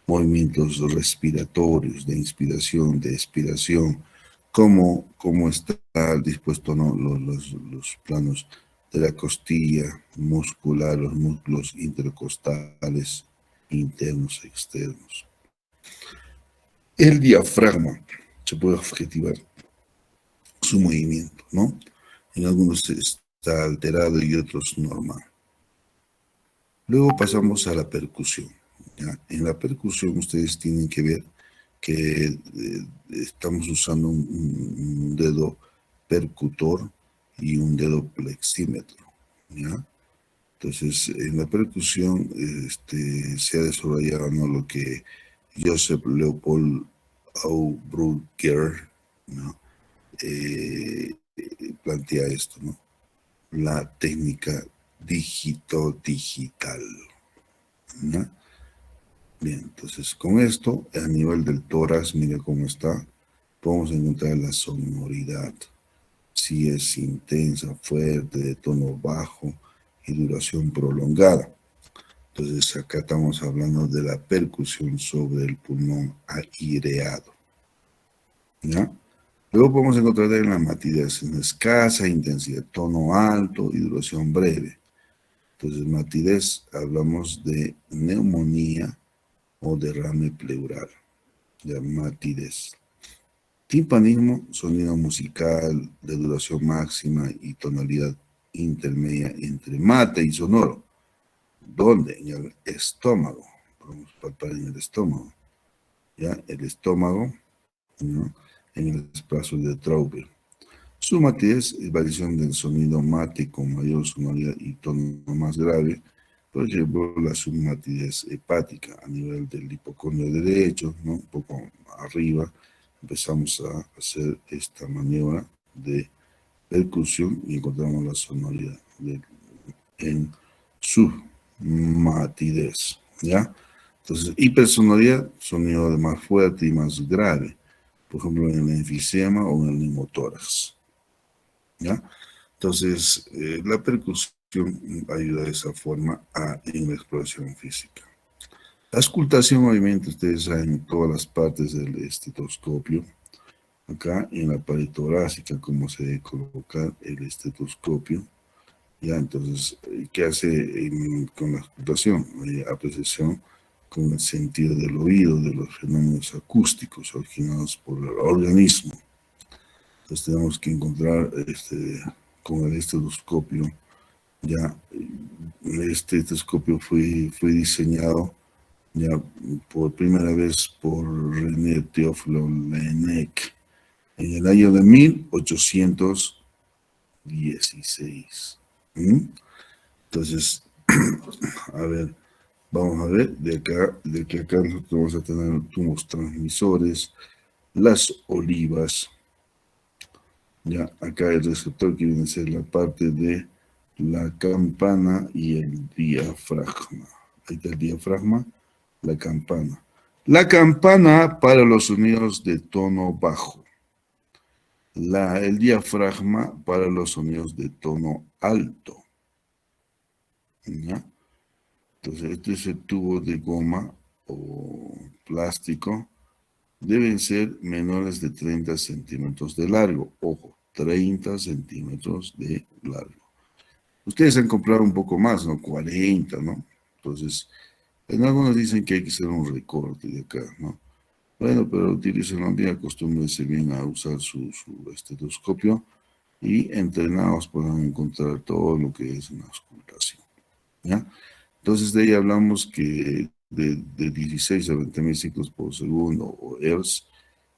movimientos respiratorios, de inspiración, de expiración, cómo está dispuesto, ¿no? los planos de la costilla muscular, los músculos intercostales, internos, externos. El diafragma se puede objetivar su movimiento, ¿no? En algunos está alterado y otros normal. Luego pasamos a la percusión, ¿ya? En la percusión ustedes tienen que ver que estamos usando un dedo percutor y un dedo plexímetro, ¿ya? Entonces, en la percusión se ha desarrollado, ¿no? Lo que Joseph Leopold Aubrugger, ¿no? Plantea esto, ¿no? La técnica dígito-digital, ¿no? Bien, entonces con esto, a nivel del tórax, mire cómo está, podemos encontrar la sonoridad, si es intensa, fuerte, de tono bajo y duración prolongada. Entonces acá estamos hablando de la percusión sobre el pulmón aireado, ¿ya? Luego podemos encontrar en la matidez en escasa intensidad, tono alto y duración breve. Entonces, matidez, hablamos de neumonía o derrame pleural, ya matidez. Timpanismo, sonido musical de duración máxima y tonalidad intermedia entre mate y sonoro. ¿Dónde? En el estómago. Podemos palpar en el estómago. ¿Ya? El estómago, ¿no? En el espacio de Traube. Su matidez es variación del sonido mate con mayor sonoridad y tono más grave. Por ejemplo, la submatidez hepática a nivel del hipocondrio derecho, ¿no? Un poco arriba, empezamos a hacer esta maniobra de percusión y encontramos la sonoridad en submatidez, ¿ya? Entonces, hipersonoridad, sonido más fuerte y más grave, por ejemplo, en el enfisema o en el neumotórax, ¿ya? Entonces, la percusión ayuda de esa forma en la exploración física. La auscultación, obviamente, ustedes saben todas las partes del estetoscopio. Acá en la pared torácica, cómo se debe colocar el estetoscopio. Ya, entonces, ¿qué hace con la auscultación? Apreciación con el sentido del oído, de los fenómenos acústicos originados por el organismo. Entonces tenemos que encontrar con el estetoscopio. Ya, este estetoscopio fue diseñado ya por primera vez por René Teófilo Laennec en el año de 1816. Entonces, a ver, vamos a ver, de que acá nosotros vamos a tener tubos transmisores, las olivas, Ya, acá el receptor que viene a ser la parte de la campana y el diafragma. Ahí está el diafragma, la campana. La campana para los sonidos de tono bajo. El diafragma para los sonidos de tono alto. ¿Ya? Entonces, este es el tubo de goma o plástico. Deben ser menores de 30 centímetros de largo. Ojo, 30 centímetros de largo. Ustedes han comprado un poco más, ¿no? 40, ¿no? Entonces, en algunos dicen que hay que hacer un recorte de acá, ¿no? Bueno, pero utilicen bien, acostúmbrense bien a usar su estetoscopio y entrenados podrán encontrar todo lo que es una auscultación, ¿ya? Entonces, de ahí hablamos que de 16 a 20 mil ciclos por segundo o Hz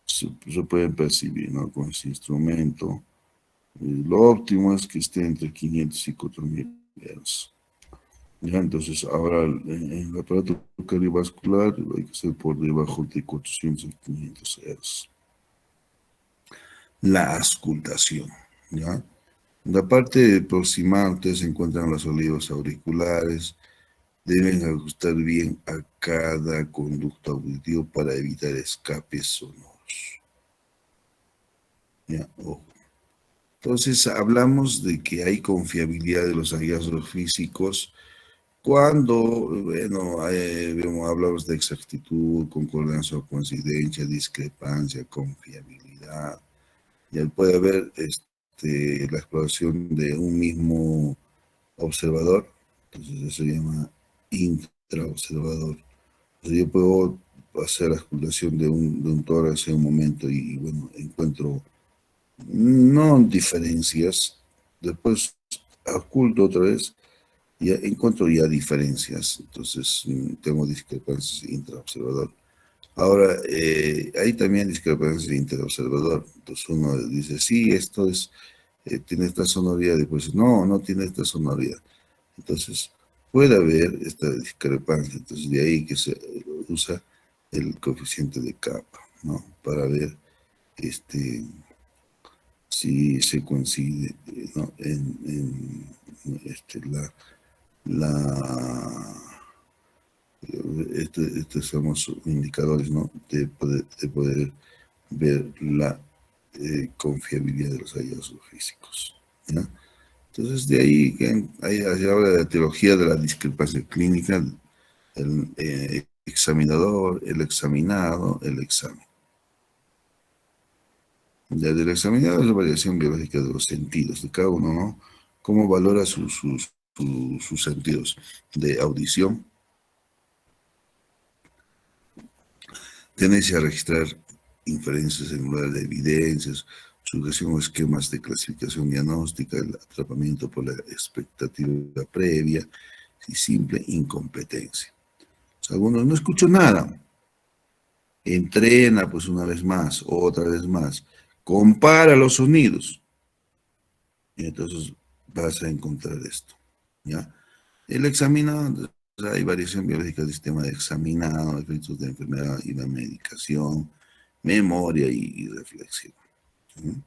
se pueden percibir, ¿no? Con ese instrumento. Lo óptimo es que esté entre 500 y 4000 Hz. Ya, entonces, ahora el aparato cardiovascular hay que ser por debajo de 400 y 500 Hz. La auscultación, ¿ya? En la parte proximal ustedes encuentran los olivos auriculares, deben ajustar bien a cada conducto auditivo para evitar escapes sonoros. ¿Ya? Ojo. Entonces, hablamos de que hay confiabilidad de los hallazgos físicos cuando, bueno, hablamos de exactitud, concordancia o coincidencia, discrepancia, confiabilidad. Ya puede haber la exploración de un mismo observador, entonces eso se llama intraobservador. Entonces yo puedo hacer la exploración de un tórax en un momento y, bueno, encuentro no diferencias, después oculto otra vez y encuentro ya diferencias, entonces tengo discrepancias intraobservador. Ahora, hay también discrepancias interobservador, entonces uno dice, sí, esto es, tiene esta sonoridad, y después no, no tiene esta sonoridad. Entonces, puede haber esta discrepancia, entonces de ahí que se usa el coeficiente de capa, ¿no? Para ver si se coincide, ¿no? La estos son los indicadores, ¿no? De poder ver la confiabilidad de los hallazgos físicos, ¿ya? Entonces, de ahí se habla de la teología de la discrepancia clínica, el examinador, el examinado, el examen. Ya del examinado es la variación biológica de los sentidos de cada uno, ¿no? Cómo valora sus sentidos de audición, tendencia a registrar inferencias celulares de evidencias, sujeción o esquemas de clasificación diagnóstica, el atrapamiento por la expectativa previa y simple incompetencia. O sea, algunos no escucho nada, entrena pues una vez más, otra vez más, compara los sonidos y entonces vas a encontrar esto, ¿ya? El examinado, o sea, hay variación biológica del sistema de examinado, efectos de enfermedad y la medicación, memoria y reflexión, ¿no?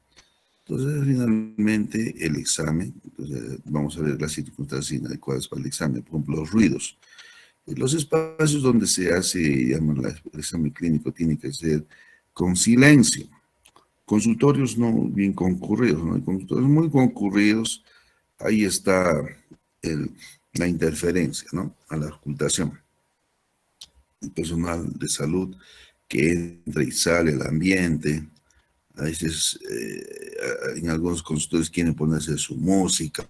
Entonces, finalmente, el examen, entonces, vamos a ver las circunstancias inadecuadas para el examen, por ejemplo, los ruidos. Los espacios donde se hace, digamos, el examen clínico tiene que ser con silencio. Consultorios no bien concurridos, ¿no? Hay consultorios muy concurridos, ahí está la interferencia, ¿no? A la ocultación. El personal de salud que entra y sale al ambiente, a veces en algunos consultorios quieren ponerse su música,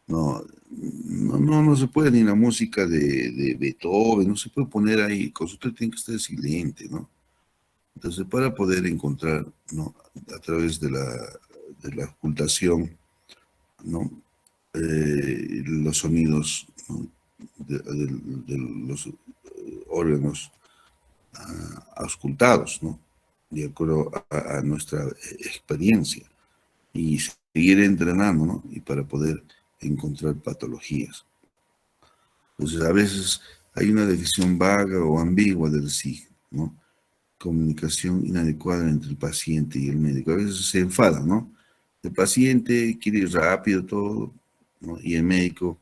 no, no se puede ni la música de Beethoven, no se puede poner ahí, el consultorio tiene que estar silente, ¿no? Entonces, para poder encontrar, ¿no? A través de la ocultación, ¿no? Los sonidos, ¿no? de los órganos auscultados, ¿no? De acuerdo a nuestra experiencia y seguir entrenando, ¿no? Y para poder encontrar patologías. Entonces, a veces hay una decisión vaga o ambigua del signo, ¿no? Comunicación inadecuada entre el paciente y el médico. A veces se enfada, ¿no? El paciente quiere ir rápido, todo, ¿no? Y el médico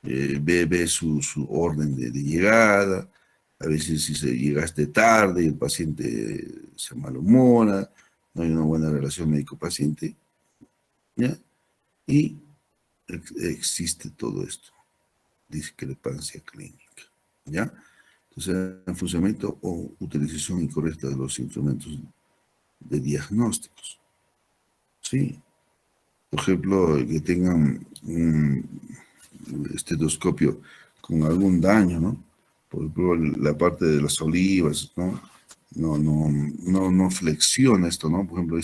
ve su orden de llegada. A veces si llegaste tarde, el paciente se malhumora, no hay una buena relación médico-paciente, ¿ya? Y existe todo esto, discrepancia clínica, ¿ya? Entonces, el funcionamiento o utilización incorrecta de los instrumentos de diagnósticos, ¿sí? Por ejemplo, que tengan un estetoscopio con algún daño, ¿no? Por ejemplo, la parte de las olivas, ¿no? No flexiona esto, ¿no? Por ejemplo,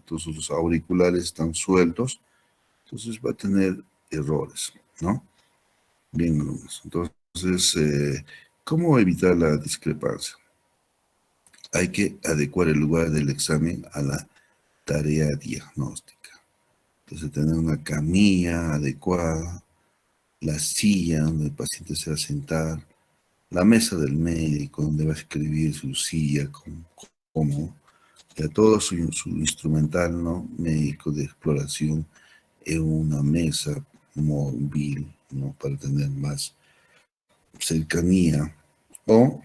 todos los auriculares están sueltos, entonces va a tener errores, ¿no? Bien, alumnos. Entonces, ¿cómo evitar la discrepancia? Hay que adecuar el lugar del examen a la tarea diagnóstica. Entonces, tener una camilla adecuada, la silla donde el paciente se va a sentar, la mesa del médico donde va a escribir su silla, como ya todo su instrumental, ¿no? Médico de exploración en una mesa móvil, ¿no? Para tener más cercanía, o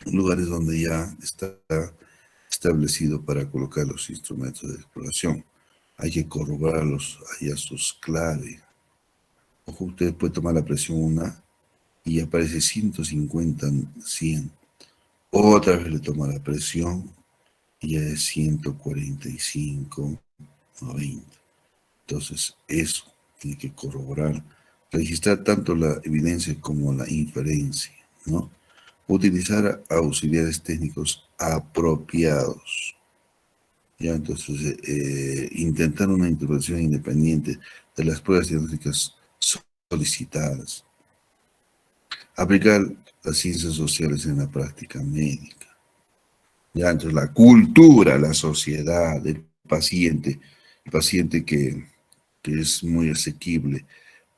lugares donde ya está establecido para colocar los instrumentos de exploración. Hay que corroborar los hallazgos clave. Ojo, usted puede tomar la presión una y aparece 150, 100. Otra vez le toma la presión y ya es 145, 90. Entonces, eso tiene que corroborar, registrar tanto la evidencia como la inferencia, ¿no? Utilizar auxiliares técnicos apropiados. Ya, entonces, intentar una interpretación independiente de las pruebas diagnósticas solicitadas. Aplicar las ciencias sociales en la práctica médica. Ya, entonces la cultura, la sociedad, el paciente que es muy asequible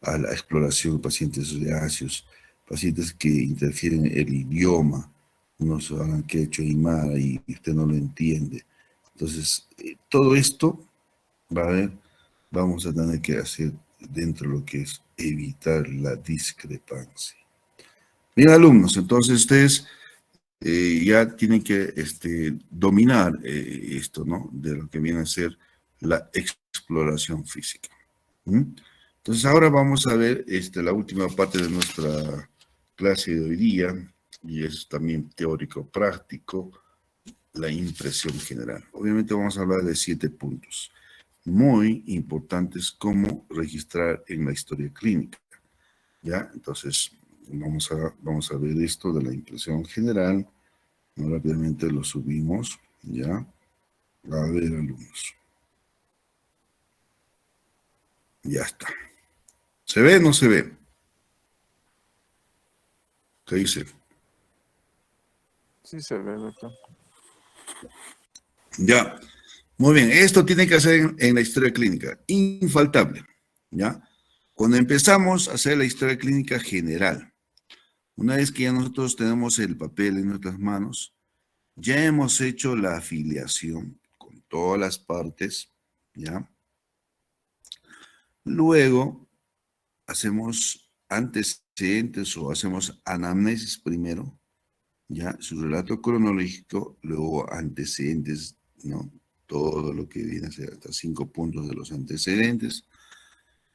a la exploración de pacientes reacios, pacientes que interfieren en el idioma, unos hablan quechua y mara y usted no lo entiende. Entonces, todo esto vamos a tener que hacer dentro de lo que es evitar la discrepancia. Bien, alumnos, entonces ustedes ya tienen que dominar esto, ¿no? De lo que viene a ser la exploración física. ¿Mm? Entonces ahora vamos a ver la última parte de nuestra clase de hoy día, y es también teórico-práctico, la impresión general. Obviamente vamos a hablar de 7 puntos muy importantes como registrar en la historia clínica. ¿Ya? Entonces vamos a ver esto de la impresión general. Rápidamente lo subimos, ¿ya? A ver, alumnos. Ya está. ¿Se ve o no se ve? ¿Qué dice? Sí se ve, doctor. Ya. Muy bien. Esto tiene que hacer en la historia clínica. Infaltable. ¿Ya? Cuando empezamos a hacer la historia clínica general, una vez que ya nosotros tenemos el papel en nuestras manos, ya hemos hecho la afiliación con todas las partes, ¿ya? Luego hacemos antecedentes o hacemos anamnesis primero, ya, su relato cronológico, luego antecedentes, ¿no? Todo lo que viene a ser hasta 5 puntos de los antecedentes,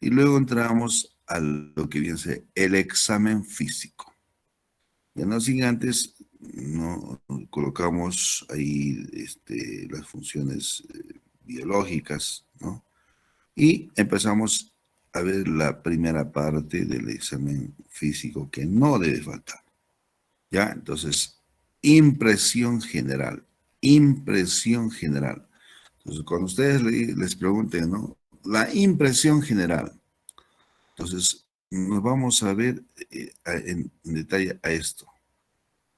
y luego entramos a lo que viene a ser el examen físico. Ya no sin antes, no colocamos ahí las funciones biológicas, ¿no? Y empezamos a ver la primera parte del examen físico que no debe faltar. ¿Ya? Entonces, impresión general. Impresión general. Entonces, cuando ustedes les pregunten, ¿no? La impresión general. Entonces, nos vamos a ver en detalle a esto,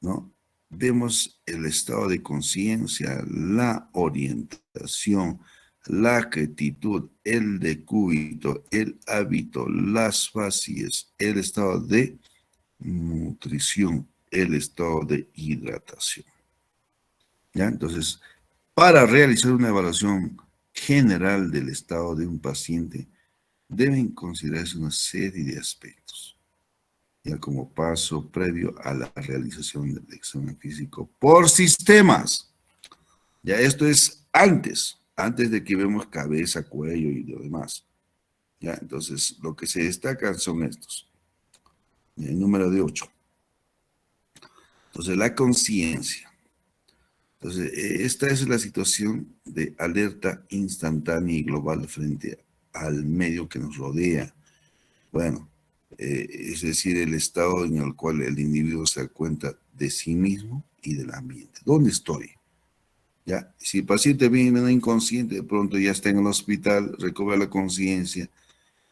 ¿no? Vemos el estado de conciencia, la orientación, la actitud, el decúbito, el hábito, las facies, el estado de nutrición, el estado de hidratación. ¿Ya? Entonces, para realizar una evaluación general del estado de un paciente, deben considerarse una serie de aspectos, ya como paso previo a la realización del examen físico por sistemas. Ya esto es antes de que vemos cabeza, cuello y lo demás. Ya, entonces, lo que se destacan son estos. El número de 8. Entonces, la conciencia. Entonces, esta es la situación de alerta instantánea y global frente al medio que nos rodea. Bueno, es decir, el estado en el cual el individuo se da cuenta de sí mismo y del ambiente. ¿Dónde estoy? Ya, si el paciente viene inconsciente, de pronto ya está en el hospital, recobra la conciencia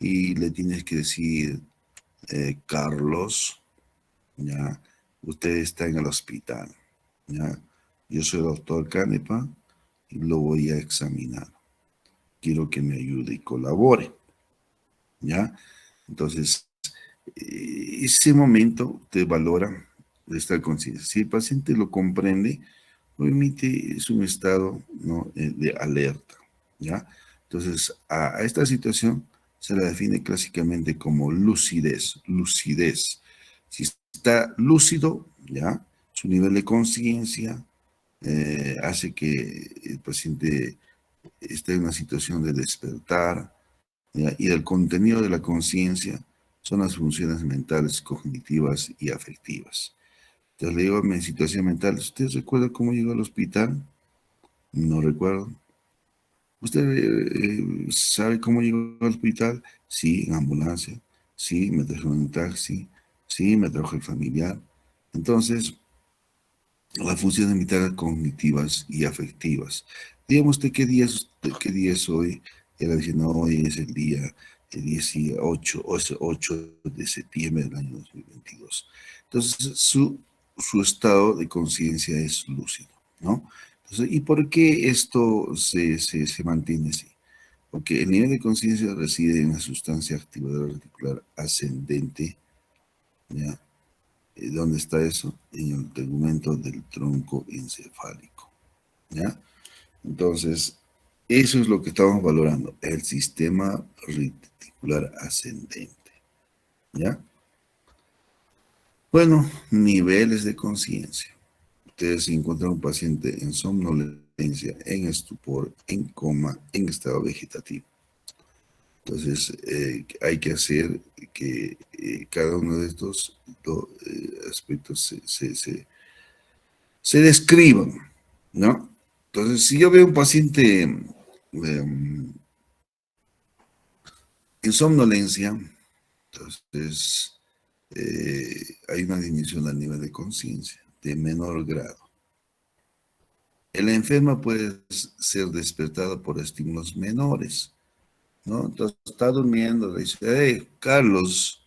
y le tienes que decir, Carlos, ya, usted está en el hospital, ya, yo soy el doctor Canepa y lo voy a examinar. Quiero que me ayude y colabore, ya. Entonces, ese momento te valora de estar consciente. Si el paciente lo comprende, obviamente es un estado, ¿no?, de alerta, ¿ya? Entonces, a esta situación se la define clásicamente como lucidez, lucidez. Si está lúcido, ¿ya?, su nivel de conciencia hace que el paciente esté en una situación de despertar, ¿ya? Y el contenido de la conciencia son las funciones mentales, cognitivas y afectivas. Entonces le digo a mi situación mental, ¿usted recuerda cómo llegó al hospital? No recuerdo. ¿Usted sabe cómo llegó al hospital? Sí, en ambulancia. Sí, me trajeron en taxi. Sí, me trajo el familiar. Entonces, las funciones mentales, cognitivas y afectivas. Dígame usted qué día es hoy. Él diciendo, hoy es el día 18, o es 8 de septiembre del año 2022. Entonces, su estado de conciencia es lúcido, ¿no? Entonces, ¿y por qué esto se mantiene así? Porque el nivel de conciencia reside en la sustancia activadora reticular ascendente, ¿ya? ¿Dónde está eso? En el tegumento del tronco encefálico, ¿ya? Entonces, eso es lo que estamos valorando, el sistema reticular ascendente, ¿ya? Bueno, niveles de conciencia. Ustedes encuentran un paciente en somnolencia, en estupor, en coma, en estado vegetativo. Entonces, hay que hacer que cada uno de estos aspectos se describan, ¿no? Entonces, si yo veo un paciente en somnolencia, entonces hay una disminución al nivel de conciencia de menor grado. El enfermo puede ser despertado por estímulos menores, ¿no? Entonces está durmiendo, le dice, hey, Carlos,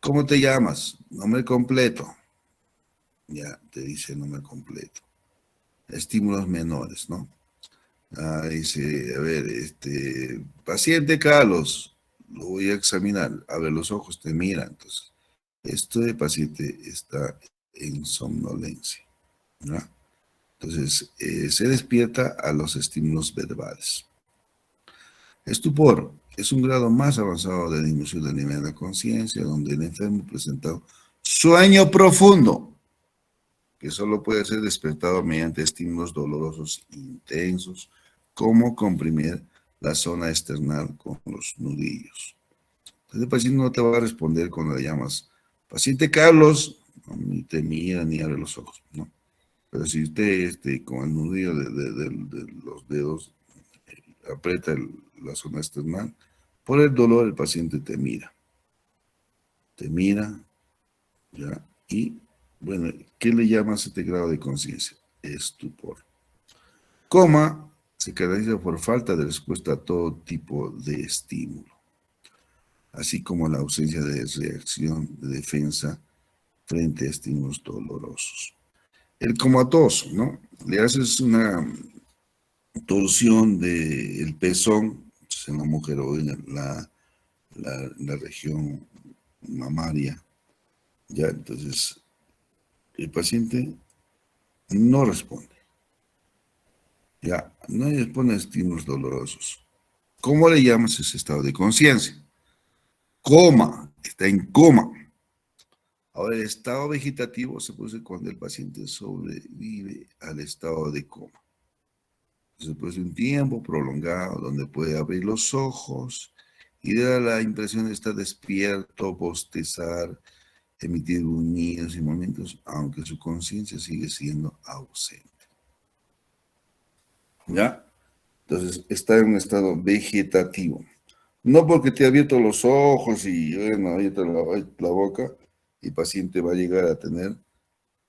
¿cómo te llamas? Nombre completo. Ya, te dice el nombre completo. Estímulos menores, ¿no? Dice, a ver, paciente Carlos, lo voy a examinar. Abre los ojos, te mira. Entonces, este paciente está en somnolencia, ¿no? Entonces, se despierta a los estímulos verbales. Estupor es un grado más avanzado de disminución del nivel de conciencia, donde el enfermo presenta sueño profundo, que solo puede ser despertado mediante estímulos dolorosos intensos, como comprimir la zona external con los nudillos. Entonces el paciente no te va a responder cuando le llamas, paciente Carlos, no, ni te mira ni abre los ojos, ¿no? Pero si usted con el nudillo de los dedos aprieta la zona external, por el dolor el paciente te mira, ¿ya? Y, bueno, ¿qué le llamas a este grado de conciencia? Estupor. Coma se caracteriza por falta de respuesta a todo tipo de estímulo, así como la ausencia de reacción de defensa frente a estímulos dolorosos. El comatoso, ¿no? Le haces una torsión del pezón, en la mujer o en la región mamaria, ya, entonces el paciente no responde. Ya, no expone estímulos dolorosos. ¿Cómo le llamas ese estado de conciencia? Coma, está en coma. Ahora, el estado vegetativo se produce cuando el paciente sobrevive al estado de coma. Después de un tiempo prolongado donde puede abrir los ojos y da la impresión de estar despierto, bostezar, emitir gruñidos y movimientos, aunque su conciencia sigue siendo ausente. ¿Ya? Entonces, está en un estado vegetativo. No porque te ha abierto los ojos y bueno, abierto la boca, el paciente va a llegar a tener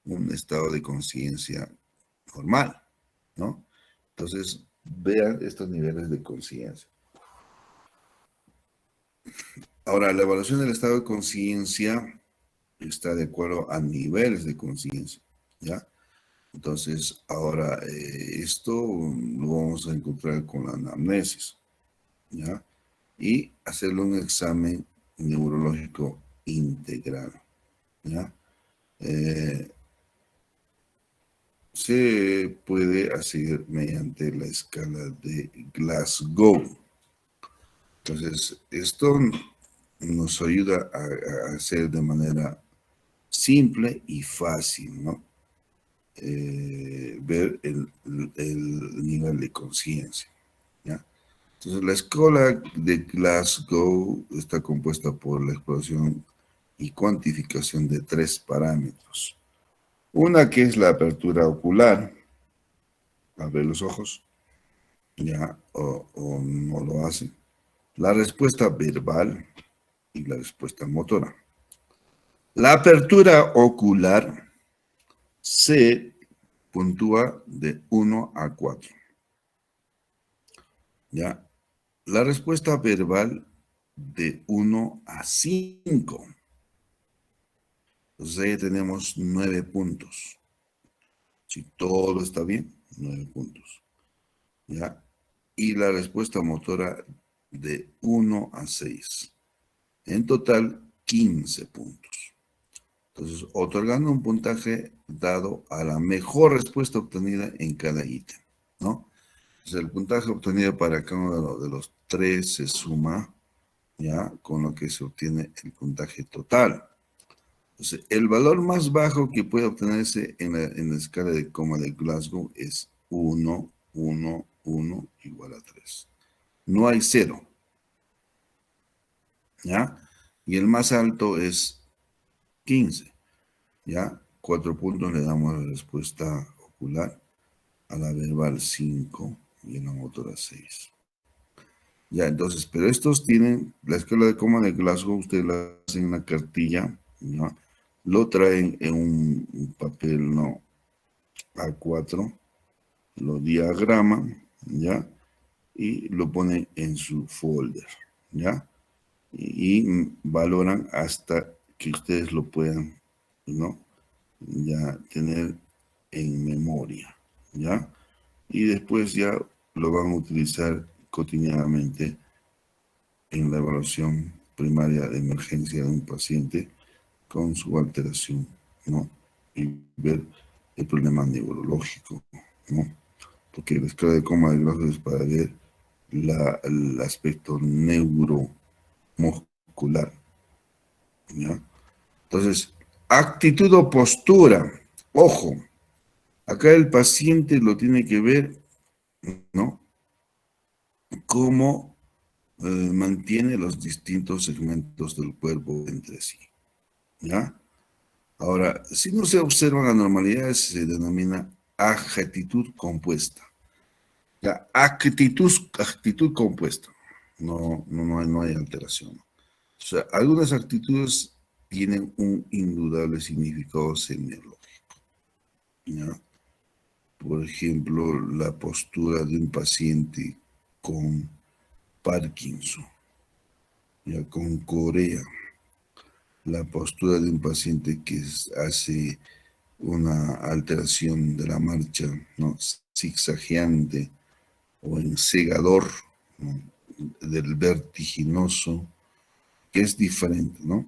un estado de conciencia normal, ¿no? Entonces, vean estos niveles de conciencia. Ahora, la evaluación del estado de conciencia está de acuerdo a niveles de conciencia, ¿ya? Entonces, ahora, esto lo vamos a encontrar con la anamnesis, ¿ya? Y hacerle un examen neurológico integral, ¿ya? Se puede hacer mediante la escala de Glasgow. Entonces, esto nos ayuda a hacer de manera simple y fácil, ¿no? Ver el nivel de conciencia, ¿ya? Entonces, la escala de Glasgow está compuesta por la exploración y cuantificación de 3 parámetros. Una que es la apertura ocular, abre los ojos, ya, o no lo hace. La respuesta verbal y la respuesta motora. La apertura ocular se puntúa de 1 a 4. ¿Ya? La respuesta verbal de 1 a 5. Entonces ahí tenemos 9 puntos. Si todo está bien, 9 puntos. ¿Ya? Y la respuesta motora de 1 a 6. En total, 15 puntos. Entonces, otorgando un puntaje dado a la mejor respuesta obtenida en cada ítem, ¿no? Entonces, el puntaje obtenido para cada uno de los 3 se suma, ¿ya? Con lo que se obtiene el puntaje total. Entonces, el valor más bajo que puede obtenerse en la escala de coma de Glasgow es 1, 1, 1 igual a 3. No hay 0, ¿ya? Y el más alto es 15. ¿Ya? 4 puntos le damos a la respuesta ocular, a la verbal 5 y a la motora 6. Ya, entonces, pero estos tienen, la escala de coma de Glasgow, ustedes la hacen en una cartilla, ¿no? Lo traen en un papel, ¿no? A4, lo diagraman, ¿ya? Y lo ponen en su folder, ¿ya? Y valoran hasta que ustedes lo puedan, ¿no? Ya tener en memoria, ¿ya? Y después ya lo van a utilizar cotidianamente en la evaluación primaria de emergencia de un paciente con su alteración, ¿no? Y ver el problema neurológico, ¿no? Porque la escala de coma de Glasgow es para ver el aspecto neuromuscular, ¿ya? Entonces, actitud o postura. Ojo, acá el paciente lo tiene que ver, ¿no? Cómo mantiene los distintos segmentos del cuerpo entre sí, ¿ya? Ahora, si no se observan anormalidades, se denomina actitud compuesta. Ya, actitud compuesta. No hay alteración. O sea, algunas actitudes tienen un indudable significado semiológico, ¿ya? Por ejemplo, la postura de un paciente con Parkinson, ya con Corea, la postura de un paciente que hace una alteración de la marcha, ¿no? Zigzagueante o encegador, ¿no? Del vertiginoso, que es diferente, ¿no?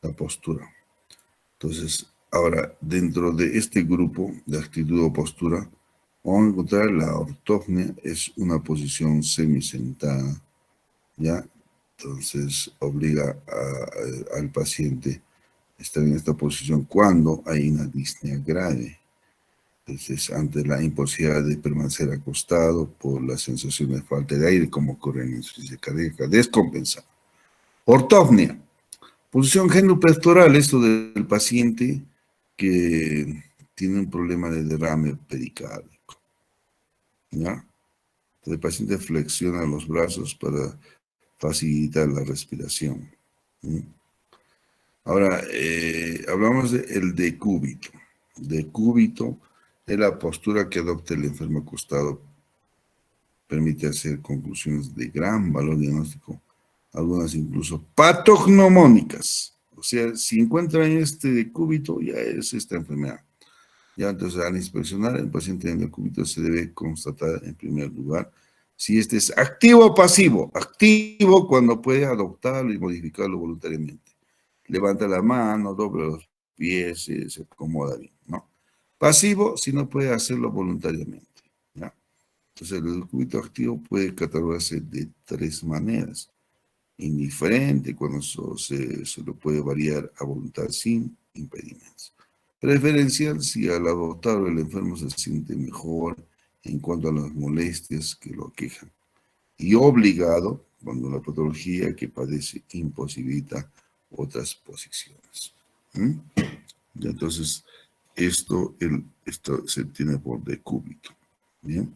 La postura. Entonces, ahora, dentro de este grupo de actitud o postura, Vamos a encontrar la ortognia, es una posición semisentada, ¿ya? Entonces obliga al paciente a estar en esta posición cuando hay una disnea grave. Entonces, ante la imposibilidad de permanecer acostado por la sensación de falta de aire, como ocurre en insuficiencia cardíaca descompensada. Ortognia, posición genupectoral, esto del paciente que tiene un problema de derrame pericárdico, ¿ya? El paciente flexiona los brazos para facilitar la respiración. ¿Sí? Ahora, hablamos del decúbito. Decúbito es la postura que adopta el enfermo acostado. Permite hacer conclusiones de gran valor diagnóstico, algunas incluso patognomónicas. O sea, si encuentran este decúbito, ya es esta enfermedad. Ya entonces, al inspeccionar el paciente en decúbito, se debe constatar en primer lugar si este es activo o pasivo. Activo cuando puede adoptarlo y modificarlo voluntariamente. Levanta la mano, dobla los pies, se acomoda bien, ¿no? Pasivo si no puede hacerlo voluntariamente, ¿ya? Entonces, el decúbito activo puede catalogarse de tres maneras. Indiferente, cuando se lo puede variar a voluntad sin impedimentos. Preferencial, si al adoptarlo el enfermo se siente mejor en cuanto a las molestias que lo aquejan. Y obligado, cuando la patología que padece imposibilita otras posiciones. ¿Mm? Y entonces, esto se tiene por decúbito. Bien,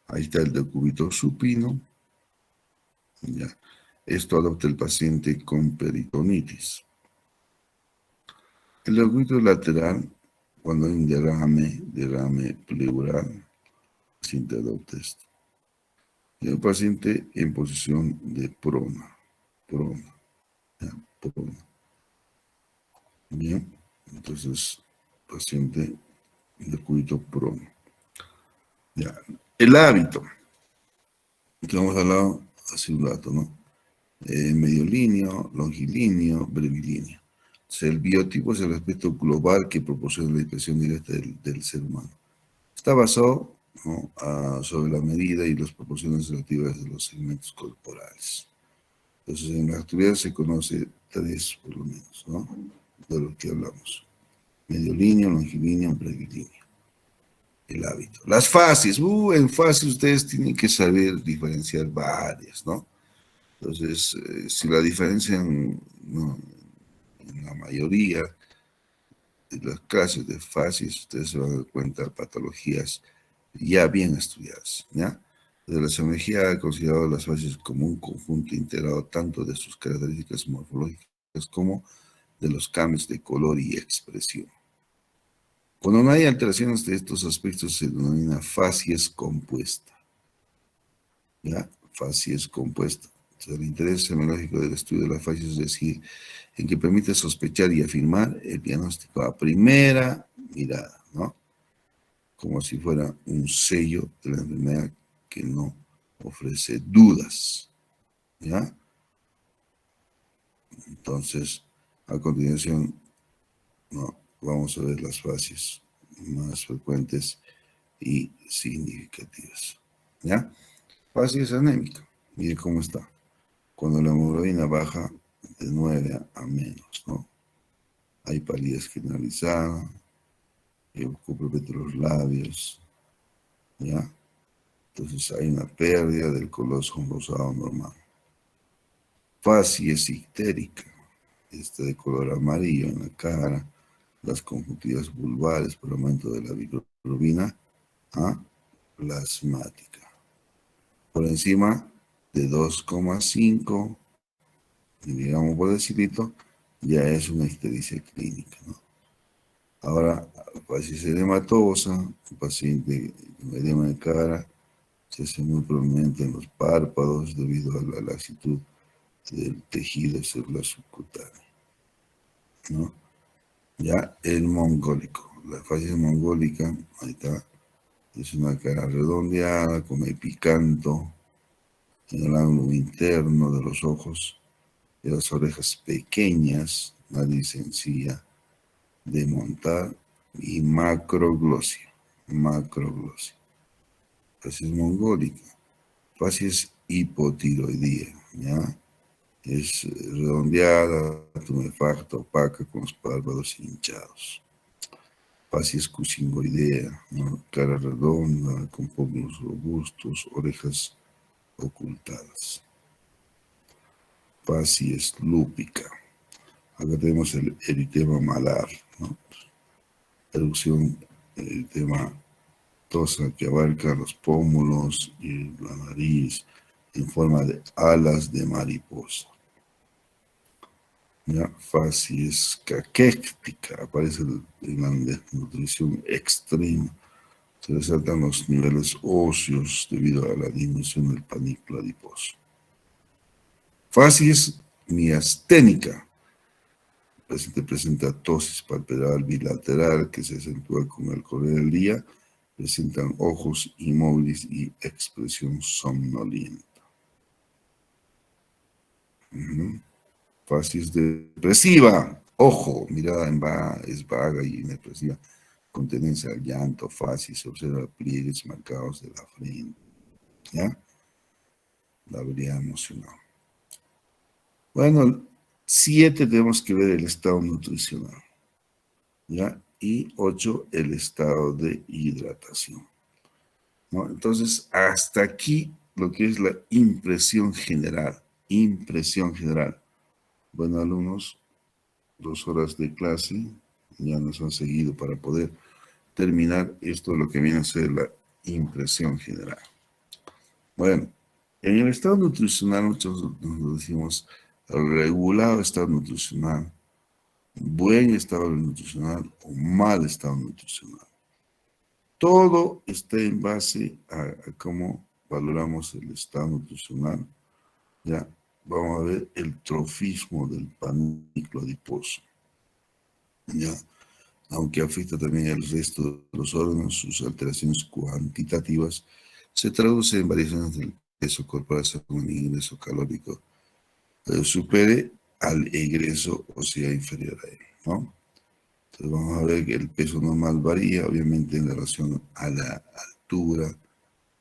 ahí está el decúbito supino. Ya. Esto adopta el paciente con peritonitis. El decúbito lateral, cuando hay un derrame pleural, el paciente adopta esto. Y el paciente en posición de prona. Ya, prona. Bien, entonces, paciente decúbito prono. Ya. El hábito, que hemos hablado hace un rato, ¿no? Mediolíneo, longilíneo, brevilíneo. Entonces, el biotipo es el aspecto global que proporciona la expresión directa del ser humano. Está basado, ¿no?, sobre la medida y las proporciones relativas de los segmentos corporales. Entonces, en la actividad se conoce tres, por lo menos, ¿no?, de lo que hablamos. Mediolíneo, longilíneo, brevilíneo. El hábito. Las fases. En fases ustedes tienen que saber diferenciar varias, ¿no? Entonces, si la diferencian, no, en la mayoría de las clases de fases, ustedes se van a dar cuenta de patologías ya bien estudiadas, ¿ya? De la semología ha considerado las fases como un conjunto integrado tanto de sus características morfológicas como de los cambios de color y expresión. Cuando no hay alteraciones de estos aspectos se denomina facies compuesta, ¿ya? Facies compuesta. El interés semiológico del estudio de las fases es decir, en que permite sospechar y afirmar el diagnóstico a primera mirada, ¿no? Como si fuera un sello de la enfermedad que no ofrece dudas, ¿ya? Entonces, a continuación, no, vamos a ver las fases más frecuentes y significativas, ¿ya? Fases anémica, mire cómo está. Cuando la hemoglobina baja de 9 a menos, ¿no? Hay palidez generalizada, ocupa los labios, ¿ya? Entonces hay una pérdida del color rosado normal. Facies ictérica, de color amarillo en la cara, las conjuntivas vulvares por aumento de la bilirrubina plasmática. Por encima de 2,5 digamos por decilitro, ya es una ictericia clínica, ¿no? Ahora, facies edematosa, un paciente con edema de cara, se hace muy prominente en los párpados debido a la laxitud del tejido celular subcutáneo, ¿no? Ya el mongólico, la facies mongólica, ahí está, es una cara redondeada con epicanto en el ángulo interno de los ojos, de las orejas pequeñas, nariz sencilla de montar y macroglosia. Macroglosia. facies mongólica, facies hipotiroidea, ¿ya? Es redondeada, tumefacta, opaca, con los párpados hinchados. Facies cushingoidea, ¿no? Cara redonda, con pómulos robustos, orejas ocultadas. Facies lúpica. Acá tenemos el eritema malar, ¿no? Erupción, eritema tosa que abarca los pómulos y la nariz en forma de alas de mariposa. ¿Ya? Facies caquéctica, aparece en la desnutrición extrema. Se resaltan los niveles óseos debido a la disminución del panículo adiposo. Facies miasténica. El paciente presenta tosis palpebral bilateral que se acentúa con el correr del día. Presentan ojos inmóviles y expresión somnolienta. Facies depresiva. Ojo, mirada es vaga y inexpresiva. Con tendencia al llanto, facies, se observa pliegues marcados de la frente. ¿Ya? La habilidad emocional. Bueno, 7 tenemos que ver el estado nutricional. ¿Ya? Y 8, el estado de hidratación, ¿no? Entonces, hasta aquí lo que es la impresión general. Impresión general. Bueno, alumnos, 2 horas de clase ya nos han seguido para poder terminar esto, lo que viene a ser la impresión general. Bueno, en el estado nutricional nosotros nos decimos regulado estado nutricional, buen estado nutricional o mal estado nutricional. Todo está en base a cómo valoramos el estado nutricional. Ya vamos a ver el trofismo del panículo adiposo. Ya, aunque afecta también el resto de los órganos, sus alteraciones cuantitativas se traducen en variaciones del peso corporal según el ingreso calórico supere al egreso o sea inferior a él, ¿no? Entonces vamos a ver que el peso normal varía, obviamente en relación a la altura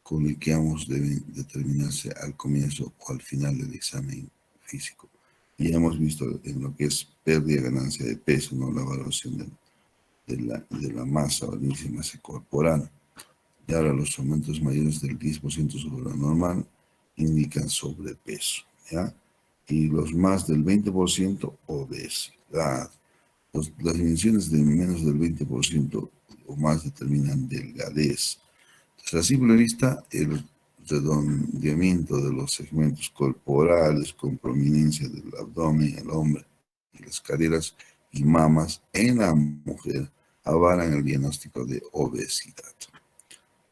con el que ambos deben determinarse al comienzo o al final del examen físico. Y ya hemos visto en lo que es pérdida y ganancia de peso, ¿no? La evaluación de la masa o índice de masa corporal. Y ahora los aumentos mayores del 10% sobre lo normal indican sobrepeso, ¿ya? Y los más del 20%, obesidad. Las dimensiones de menos del 20% o más determinan delgadez. Entonces, a simple vista, el redondeamiento de los segmentos corporales con prominencia del abdomen, el hombre, y las caderas y mamas en la mujer avalan el diagnóstico de obesidad.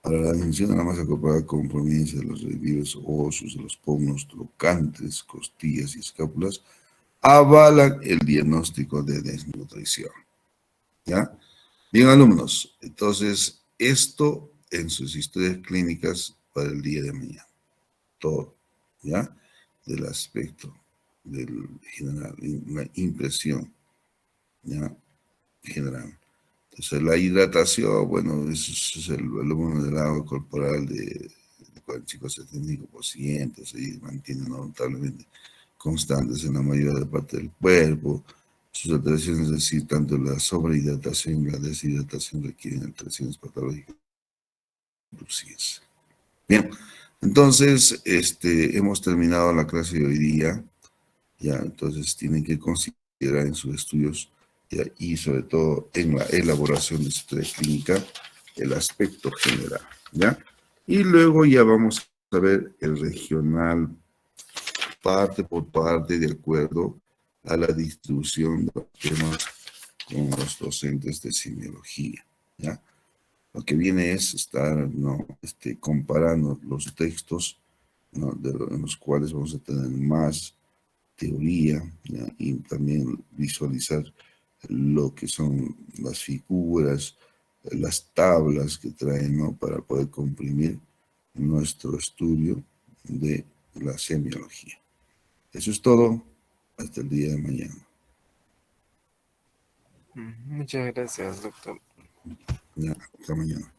Para la dimensión de la masa corporal con prominencia de los relieves óseos de los pómulos, trocantes, costillas y escápulas, avalan el diagnóstico de desnutrición. ¿Ya? Bien, alumnos, entonces esto en sus historias clínicas para el día de mañana. Todo, ¿ya? Del aspecto del general, una impresión, ¿ya? General. Entonces, la hidratación, bueno, eso es el volumen del agua corporal de 45-75%, se mantiene notablemente constantes en la mayor parte del cuerpo. Sus alteraciones, es decir, tanto la sobrehidratación y la deshidratación requieren alteraciones patológicas. Bien, entonces, hemos terminado la clase de hoy día. Ya, entonces tienen que considerar en sus estudios ya, y sobre todo en la elaboración de su tarea clínica el aspecto general, ¿ya? Y luego ya vamos a ver el regional parte por parte de acuerdo a la distribución de los temas con los docentes de semiología, ¿ya? Lo que viene es estar, ¿no? Comparando los textos, ¿no? En los cuales vamos a tener más teoría, ¿ya? Y también visualizar lo que son las figuras, las tablas que traen, ¿no? Para poder comprimir nuestro estudio de la semiología. Eso es todo. Hasta el día de mañana. Muchas gracias, doctor. Ya, hasta mañana.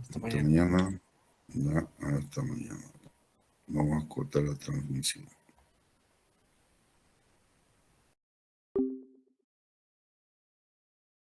Hasta Hasta mañana. mañana. Hasta mañana. Vamos a cortar la transmisión.